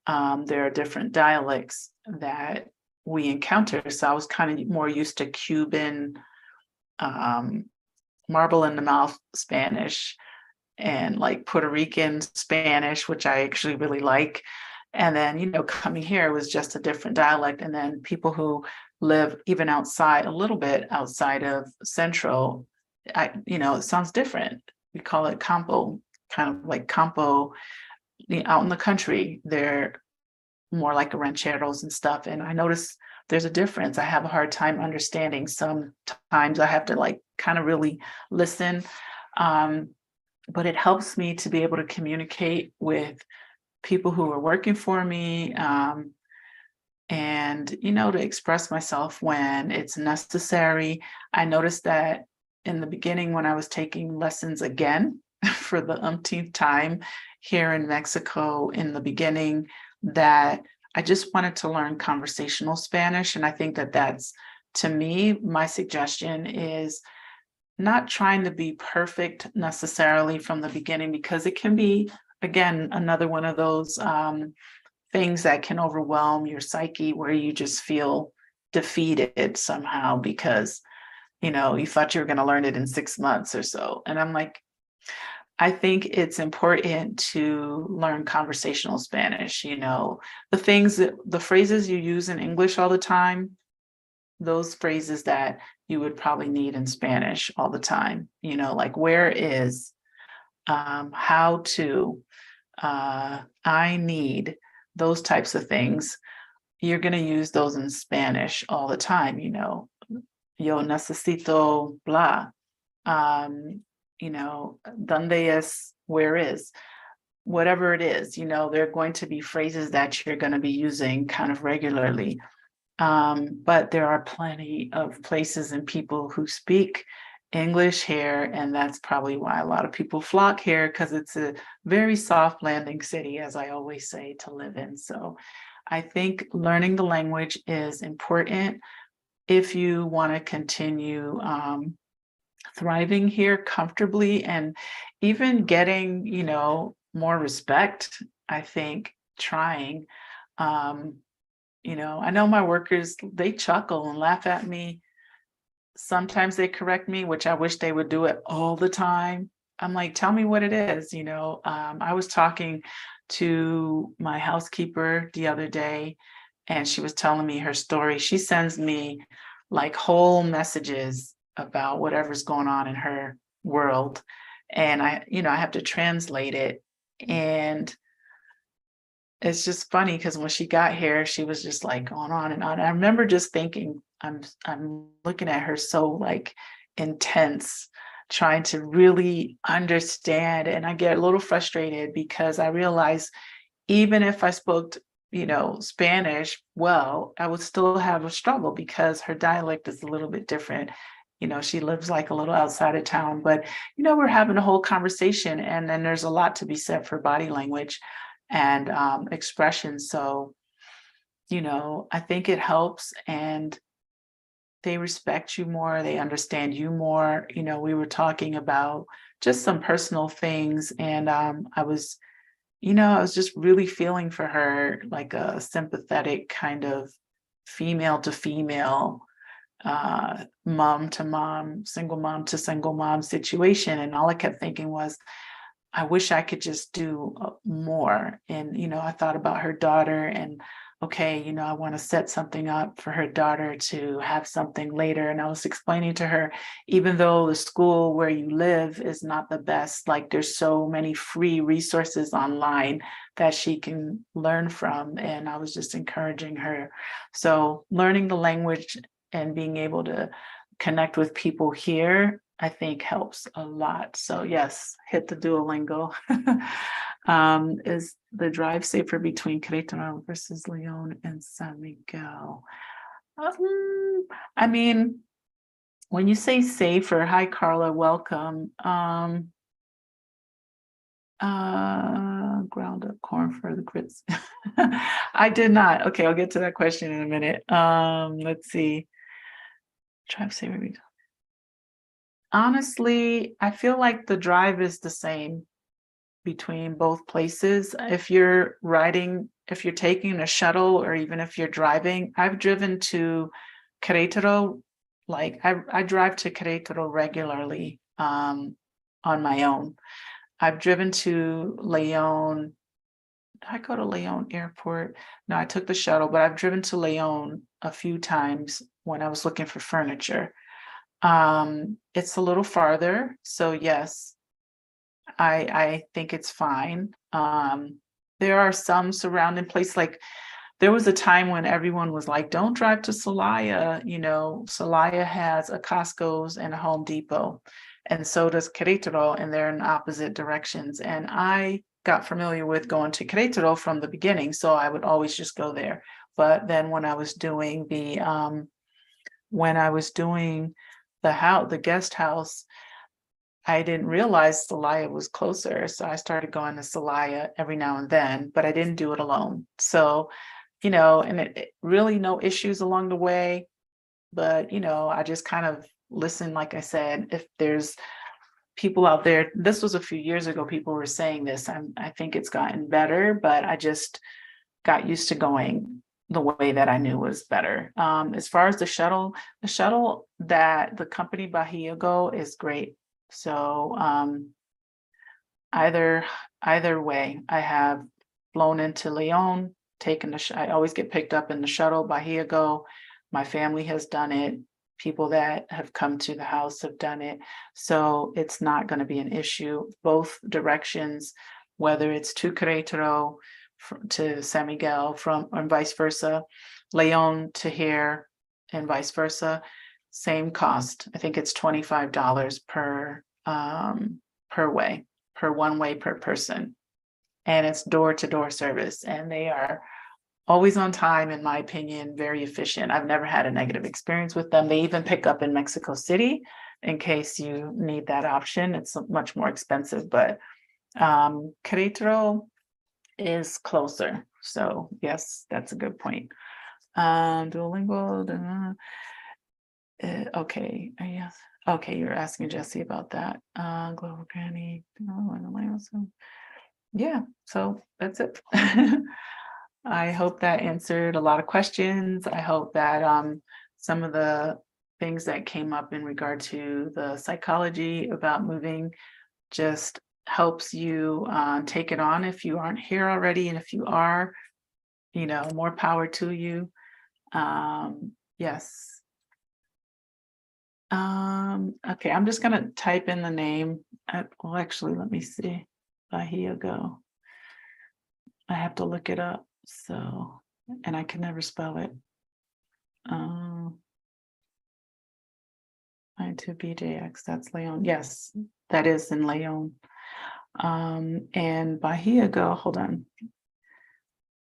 there are different dialects that we encounter. So I was kind of more used to Cuban, um, marble in the mouth Spanish, and like Puerto Rican Spanish, which I actually really like. And then, coming here was just a different dialect. And then people who live even outside, a little bit outside of Central, it sounds different. We call it campo, kind of like campo, out in the country. They're more like rancheros and stuff. And I notice there's a difference. I have a hard time understanding. Sometimes I have to like kind of really listen. But it helps me to be able to communicate with people who are working for me, and, to express myself when it's necessary. I noticed that in the beginning, when I was taking lessons again for the umpteenth time here in Mexico in the beginning, that I just wanted to learn conversational Spanish. And I think that that's, to me, my suggestion is not trying to be perfect necessarily from the beginning, because it can be, again, another one of those things that can overwhelm your psyche, where you just feel defeated somehow because, you thought you were going to learn it in 6 months or so. And I'm like, I think it's important to learn conversational Spanish, the phrases you use in English all the time, those phrases that you would probably need in Spanish all the time, like where is, how to, I need, those types of things. You're going to use those in Spanish all the time, yo necesito blah, donde es, where is, whatever it is, they're going to be phrases that you're going to be using kind of regularly. But there are plenty of places and people who speak English here, and that's probably why a lot of people flock here, because it's a very soft landing city, as I always say, to live in. So I think learning the language is important if you want to continue thriving here comfortably, and even getting, more respect. I think trying. I know my workers, they chuckle and laugh at me. Sometimes they correct me, which I wish they would do it all the time. I'm like, tell me what it is. I was talking to my housekeeper the other day, and she was telling me her story. She sends me like whole messages about whatever's going on in her world. And I have to translate it. And it's just funny because when she got here, she was just like going on and on. I remember just thinking, I'm looking at her so like intense, trying to really understand. And I get a little frustrated because I realize even if I spoke, Spanish well, I would still have a struggle because her dialect is a little bit different. She lives like a little outside of town, but, we're having a whole conversation, and then there's a lot to be said for body language and expression. So, I think it helps, and they respect you more, they understand you more. We were talking about just some personal things, and I was just really feeling for her, like a sympathetic kind of female to female, mom to mom, single mom to single mom situation. And all I kept thinking was, I wish I could just do more. And, I thought about her daughter, and okay, I want to set something up for her daughter to have something later. And I was explaining to her, even though the school where you live is not the best, like there's so many free resources online that she can learn from. And I was just encouraging her. So learning the language and being able to connect with people here, I think helps a lot. So yes, hit the Duolingo. Is the drive safer between Querétaro versus León and San Miguel? I mean, when you say safer, hi Carla, welcome. Ground up corn for the grits. I did not. Okay, I'll get to that question in a minute. Let's see. Drive safer between. Honestly, I feel like the drive is the same between both places. If you're taking a shuttle, or even if you're driving, I've driven to Querétaro. Like I drive to Querétaro regularly on my own. I've driven to Leon. Did I go to Leon Airport? No, I took the shuttle, but I've driven to Leon a few times when I was looking for furniture. It's a little farther, so yes, I think it's fine. There are some surrounding places, like there was a time when everyone was like, don't drive to Celaya. Celaya has a Costco's and a Home Depot, and so does Querétaro, and they're in opposite directions. And I got familiar with going to Querétaro from the beginning, so I would always just go there. But then when I was doing the guest house, I didn't realize Celaya was closer, so I started going to Celaya every now and then, but I didn't do it alone. So, and it really no issues along the way, but I just kind of listen. Like I said, if there's people out there, this was a few years ago, people were saying this. I think it's gotten better, but I just got used to going the way that I knew was better. As far as the shuttle that the company Bahia Go is great. So either way, I have flown into Leon, taken I always get picked up in the shuttle Bahia Go. My family has done it. People that have come to the house have done it. So it's not going to be an issue. Both directions, whether it's to Querétaro, to San Miguel, and vice versa, Leon to here, and vice versa, same cost. I think it's $25 per way, per one way per person, and it's door-to-door service, and they are always on time, in my opinion, very efficient. I've never had a negative experience with them. They even pick up in Mexico City in case you need that option. It's much more expensive, but Querétaro is closer. So yes, that's a good point. Duolingo. Okay. Yes. Okay, you're asking Jesse about that. Global Granny. Yeah, so that's it. I hope that answered a lot of questions. I hope that some of the things that came up in regard to the psychology about moving just helps you take it on if you aren't here already. And if you are, more power to you. Yes. Okay, I'm just gonna type in the name. Well, actually, let me see. Bahia Go. I have to look it up. So, and I can never spell it. I2BJX, that's Leon. Yes, that is in Leon. And Bahia Go, hold on.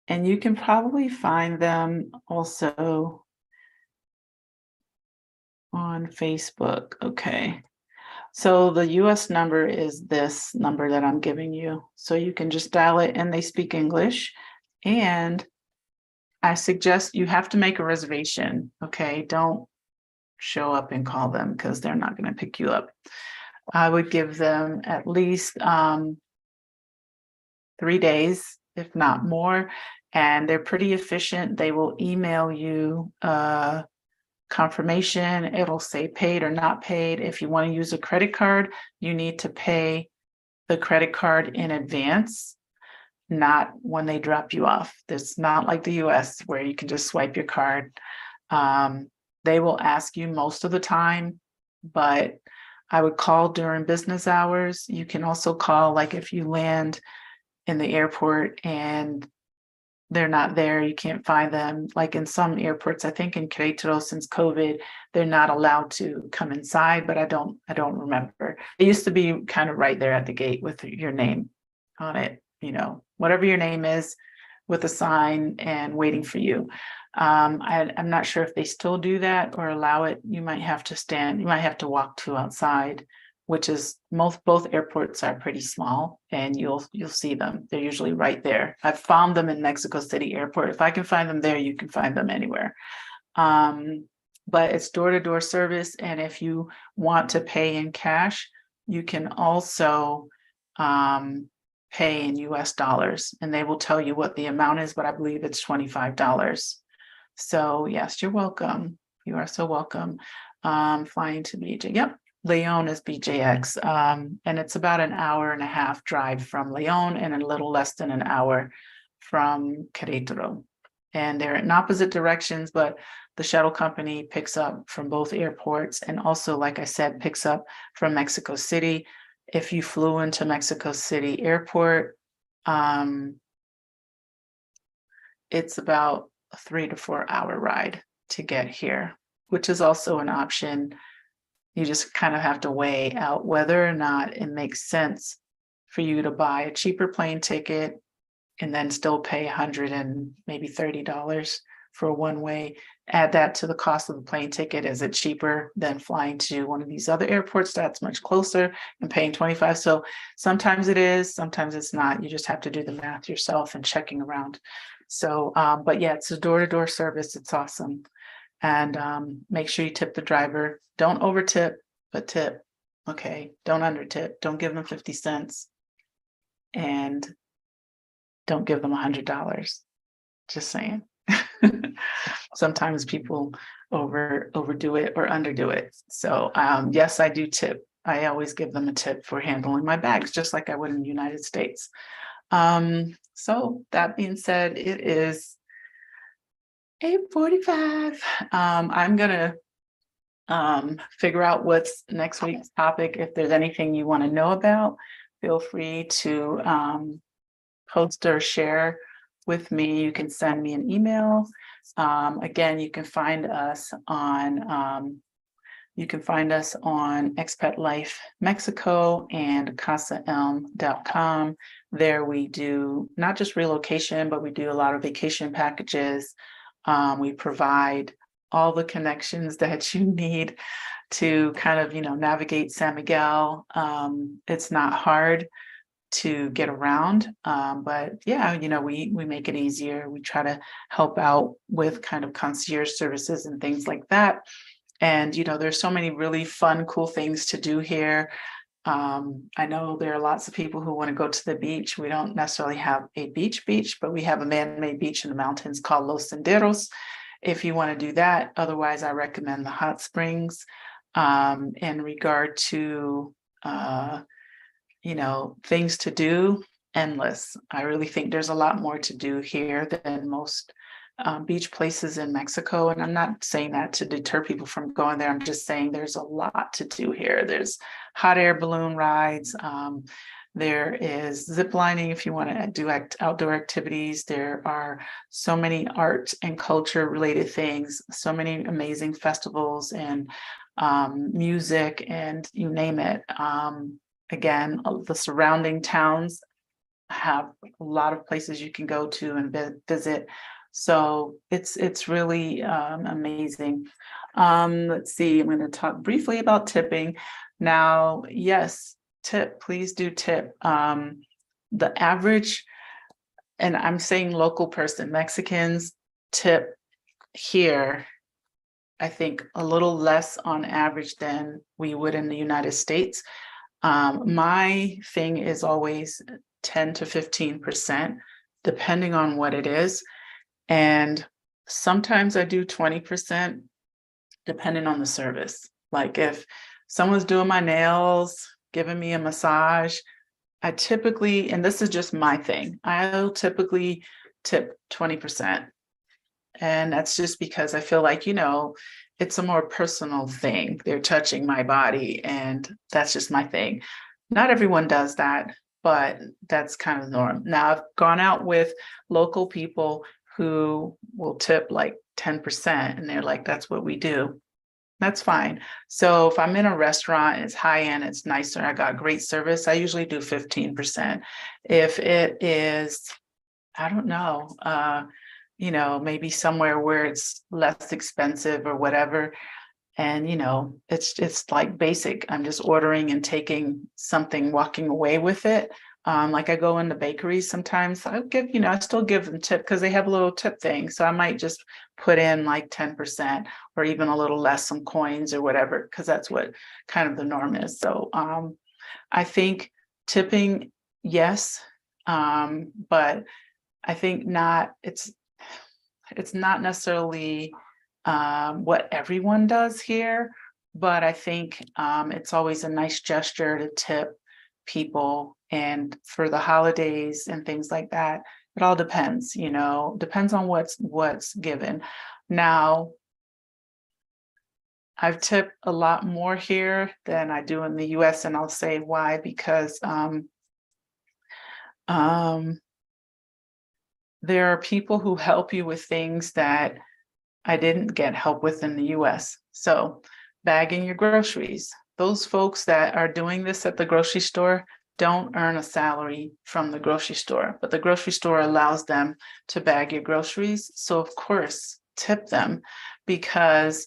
And you can probably find them also on Facebook. Okay. So the US number is this number that I'm giving you. So you can just dial it, and they speak English. And I suggest you have to make a reservation. Okay. Don't show up and call them, because they're not going to pick you up. I would give them at least 3 days, if not more. And they're pretty efficient. They will email you confirmation. It'll say paid or not paid. If you want to use a credit card, you need to pay the credit card in advance, not when they drop you off. It's not like the US where you can just swipe your card. They will ask you most of the time, but I would call during business hours. You can also call, like if you land in the airport and they're not there, you can't find them. Like in some airports, I think in Querétaro, since COVID, they're not allowed to come inside, but I don't remember. It used to be kind of right there at the gate with your name on it, whatever your name is, with a sign and waiting for you. I'm not sure if they still do that or allow it. You might have to walk to outside, which is both airports are pretty small, and you'll see them. They're usually right there. I've found them in Mexico City Airport. If I can find them there, you can find them anywhere. but it's door-to-door service. And if you want to pay in cash, you can also pay in US dollars, and they will tell you what the amount is, but I believe it's $25. So yes, you're welcome. You are so welcome. Flying to BJ. Yep. Leon is BJX. And it's about an hour and a half drive from Leon and a little less than an hour from Querétaro. And they're in opposite directions, but the shuttle company picks up from both airports, and also, like I said, picks up from Mexico City. If you flew into Mexico City Airport, it's about a 3 to 4 hour ride to get here, which is also an option. You just kind of have to weigh out whether or not it makes sense for you to buy a cheaper plane ticket and then still pay $100 and maybe $30 for a one-way. Add that to the cost of the plane ticket. Is it cheaper than flying to one of these other airports that's much closer and paying $25? So sometimes it is, sometimes it's not. You just have to do the math yourself and checking around. So, but yeah, it's a door-to-door service. It's awesome. And make sure you tip the driver. Don't over tip, but tip. Okay, don't under tip. Don't give them 50 cents. And don't give them $100. Just saying. Sometimes people overdo it or underdo it. So yes, I do tip. I always give them a tip for handling my bags, just like I would in the United States. So that being said, it is 8:45. I'm gonna figure out what's next week's topic. If there's anything you want to know about, feel free to post or share with me. You can send me an email. Again, you can find us on Expat Life Mexico and CasaELM.com. There we do not just relocation, but we do a lot of vacation packages. We provide all the connections that you need to kind of, navigate San Miguel. It's not hard to get around, but yeah, we make it easier. We try to help out with kind of concierge services and things like that. And, there's so many really fun, cool things to do here. I know there are lots of people who want to go to the beach. We don't necessarily have a beach, but we have a man-made beach in the mountains called Los Senderos, if you want to do that. Otherwise, I recommend the hot springs. In regard to, things to do, endless. I really think there's a lot more to do here than most beach places in Mexico. And I'm not saying that to deter people from going there. I'm just saying there's a lot to do here. There's hot air balloon rides. There is zip lining if you want to do outdoor activities. There are so many art and culture related things, so many amazing festivals and music, and you name it. Again, the surrounding towns have a lot of places you can go to and visit. So it's really amazing. Let's see, I'm going to talk briefly about tipping. Now, yes, tip, please do tip. The average, and I'm saying local person, Mexicans tip here, I think a little less on average than we would in the United States. My thing is always 10 to 15%, depending on what it is. And sometimes I do 20%, depending on the service. Like if someone's doing my nails, giving me a massage, I typically, and this is just my thing, I'll typically tip 20%. And that's just because I feel like, it's a more personal thing. They're touching my body, and that's just my thing. Not everyone does that, but that's kind of the norm. Now, I've gone out with local people who will tip like 10%, and they're like, that's what we do. That's fine. So if I'm in a restaurant, it's high end, it's nicer, I got great service, I usually do 15%. If it is, I don't know, maybe somewhere where it's less expensive or whatever, and it's like basic, I'm just ordering and taking something, walking away with it, Like I go into bakeries sometimes, I still give them tip because they have a little tip thing. So I might just put in like 10% or even a little less, some coins or whatever, because that's what kind of the norm is. So I think tipping, yes, but I think it's not necessarily what everyone does here, but I think it's always a nice gesture to tip people, and for the holidays and things like that, it all depends, depends on what's given. Now, I've tipped a lot more here than I do in the US, and I'll say why, because there are people who help you with things that I didn't get help with in the US. So bagging your groceries, those folks that are doing this at the grocery store don't earn a salary from the grocery store, but the grocery store allows them to bag your groceries. So of course, tip them, because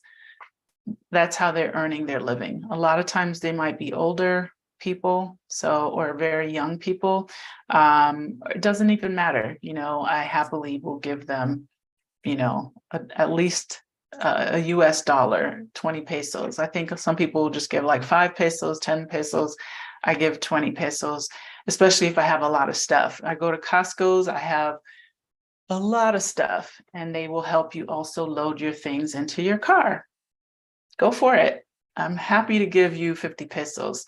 that's how they're earning their living. A lot of times they might be older people, or very young people. It doesn't even matter. I happily will give them, at least a US dollar, 20 pesos. I think some people will just give like 5 pesos, 10 pesos. I give 20 pesos, especially if I have a lot of stuff. I go to Costco's, I have a lot of stuff, and they will help you also load your things into your car. Go for it. I'm happy to give you 50 pesos.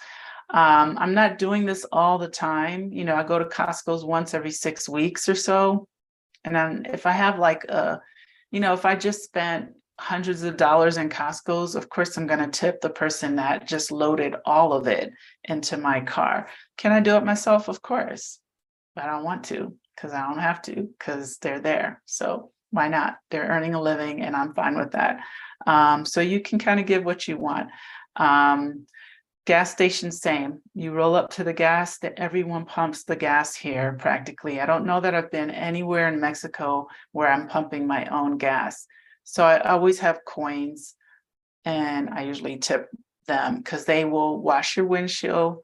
I'm not doing this all the time. I go to Costco's once every 6 weeks or so. And then if I have like if I just spent hundreds of dollars in Costco's, of course, I'm going to tip the person that just loaded all of it into my car. Can I do it myself? Of course, but I don't want to, because I don't have to, because they're there. So why not? They're earning a living, and I'm fine with that. So you can kind of give what you want. Gas station, same. You roll up to the gas, that everyone pumps the gas here practically. I don't know that I've been anywhere in Mexico where I'm pumping my own gas. So I always have coins, and I usually tip them because they will wash your windshield,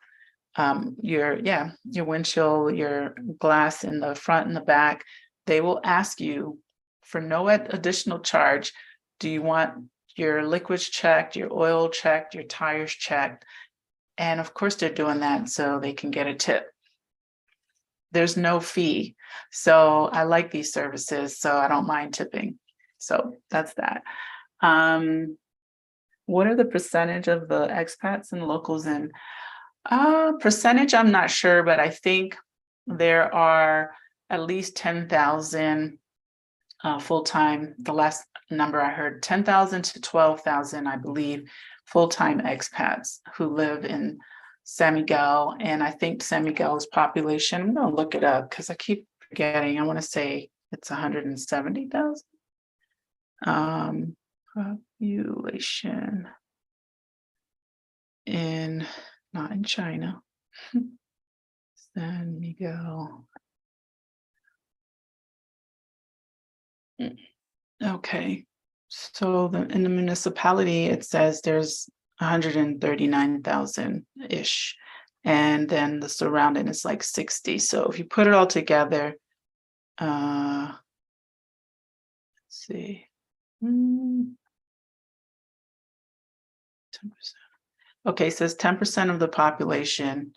your windshield, your glass in the front and the back. They will ask you for no additional charge, do you want your liquids checked, your oil checked, your tires checked? And of course they're doing that so they can get a tip. There's no fee. So I like these services, so I don't mind tipping. So that's that. What are the percentage of the expats and locals in? Percentage, I'm not sure, but I think there are at least 10,000 full-time. The last number I heard, 10,000 to 12,000, I believe, full-time expats who live in San Miguel. And I think San Miguel's population, I'm going to look it up because I keep forgetting. I want to say it's 170,000. Population not in China. San Miguel. Okay. So in the municipality, it says there's 139,000-ish. And then the surrounding is like 60. So if you put it all together, let's see. 10%. Okay, so it's 10% of the population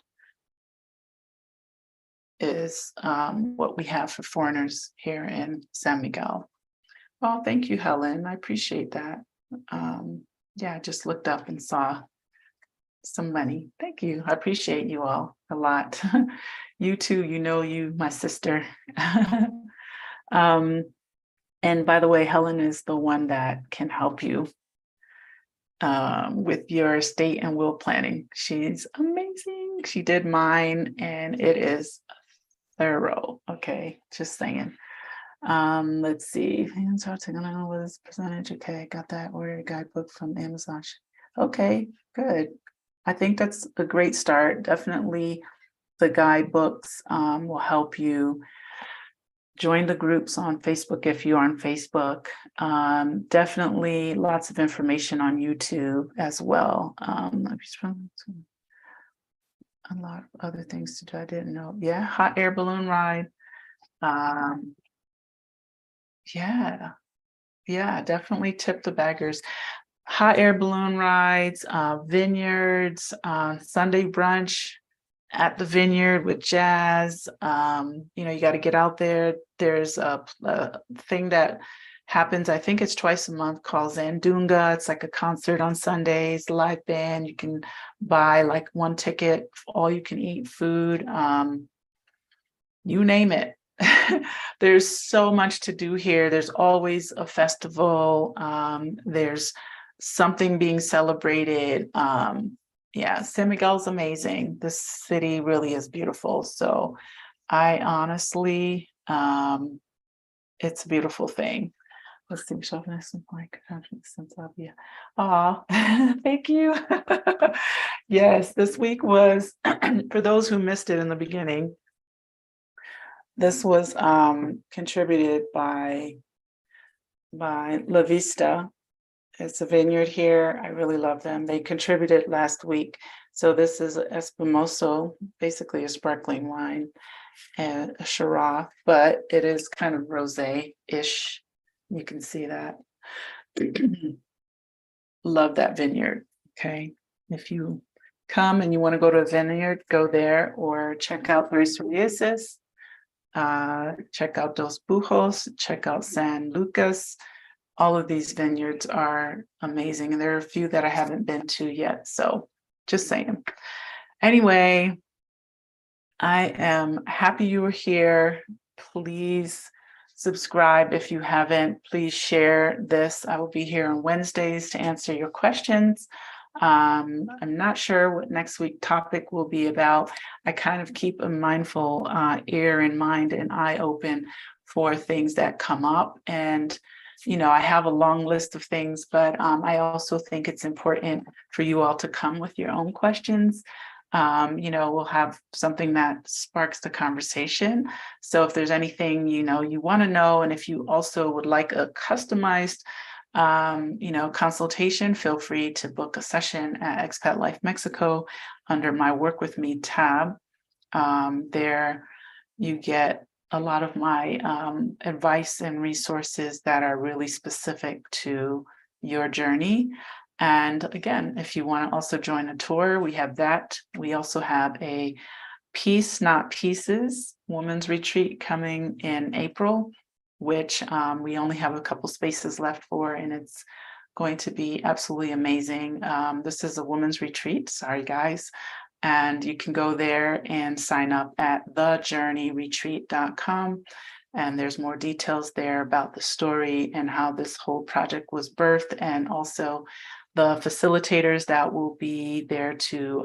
is what we have for foreigners here in San Miguel. Well, thank you, Helen. I appreciate that. Yeah, I just looked up and saw some money. Thank you. I appreciate you all a lot. You too, you, my sister. And by the way, Helen is the one that can help you with your estate and will planning. She's amazing. She did mine and it is thorough. Okay, just saying. Let's see. What is percentage? Okay, got that. Order guidebook from Amazon. Okay, good. I think that's a great start. Definitely the guidebooks will help you. Join the groups on Facebook if you're on Facebook. Definitely lots of information on YouTube as well. a lot of other things to do I didn't know. Yeah, hot air balloon ride. Yeah, yeah, definitely tip the baggers. Hot air balloon rides, vineyards, Sunday brunch at the vineyard with jazz. You got to get out there. There's a thing that happens, I think it's twice a month, called Zandunga. It's like a concert on Sundays, live band. You can buy like one ticket, all you can eat food, you name it. There's so much to do here. There's always a festival. There's something being celebrated. Yeah, San Miguel's amazing. This city really is beautiful. So I honestly, it's a beautiful thing. Let's see, like yeah. Aw, thank you. Yes, this week was, for those who missed it in the beginning, this was contributed by La Vista. It's a vineyard here. I really love them. They contributed last week. So this is Espumoso, basically a sparkling wine, and a Shiraz, but it is kind of rosé-ish. You can see that. Love that vineyard. Okay. If you come and you want to go to a vineyard, go there or check out Tres Reyes, check out Dos Bujos, check out San Lucas. All of these vineyards are amazing, and there are a few that I haven't been to yet. So just saying. Anyway, I am happy you were here. Please subscribe if you haven't. Please share this. I will be here on Wednesdays to answer your questions. I'm not sure what next week topic will be about. I kind of keep a mindful ear and mind and eye open for things that come up. And I have a long list of things, but I also think it's important for you all to come with your own questions. We'll have something that sparks the conversation. So if there's anything, you want to know, and if you also would like a customized, consultation, feel free to book a session at Expat Life Mexico under my Work With Me tab. There you get a lot of my advice and resources that are really specific to your journey. And again, if you want to also join a tour, we have that. We also have a Peace Not Pieces women's retreat coming in April, which we only have a couple spaces left for, and it's going to be absolutely amazing. This is a women's retreat, sorry guys. And you can go there and sign up at thejourneyretreat.com. And there's more details there about the story and how this whole project was birthed, and also the facilitators that will be there to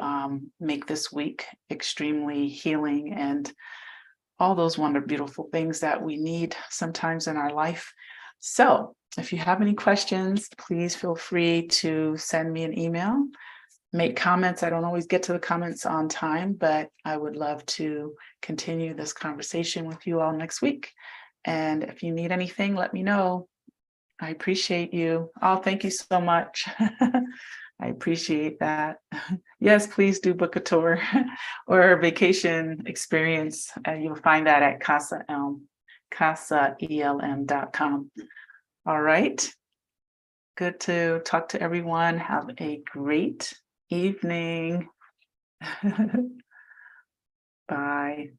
make this week extremely healing and all those beautiful things that we need sometimes in our life. So if you have any questions, please feel free to send me an email. Make comments. I don't always get to the comments on time, but I would love to continue this conversation with you all next week. And if you need anything, let me know. I appreciate you. Oh, thank you so much. I appreciate that. Yes, please do book a tour or a vacation experience. You'll find that at Casa ELM, casaelm.com. All right. Good to talk to everyone. Have a great evening. Bye.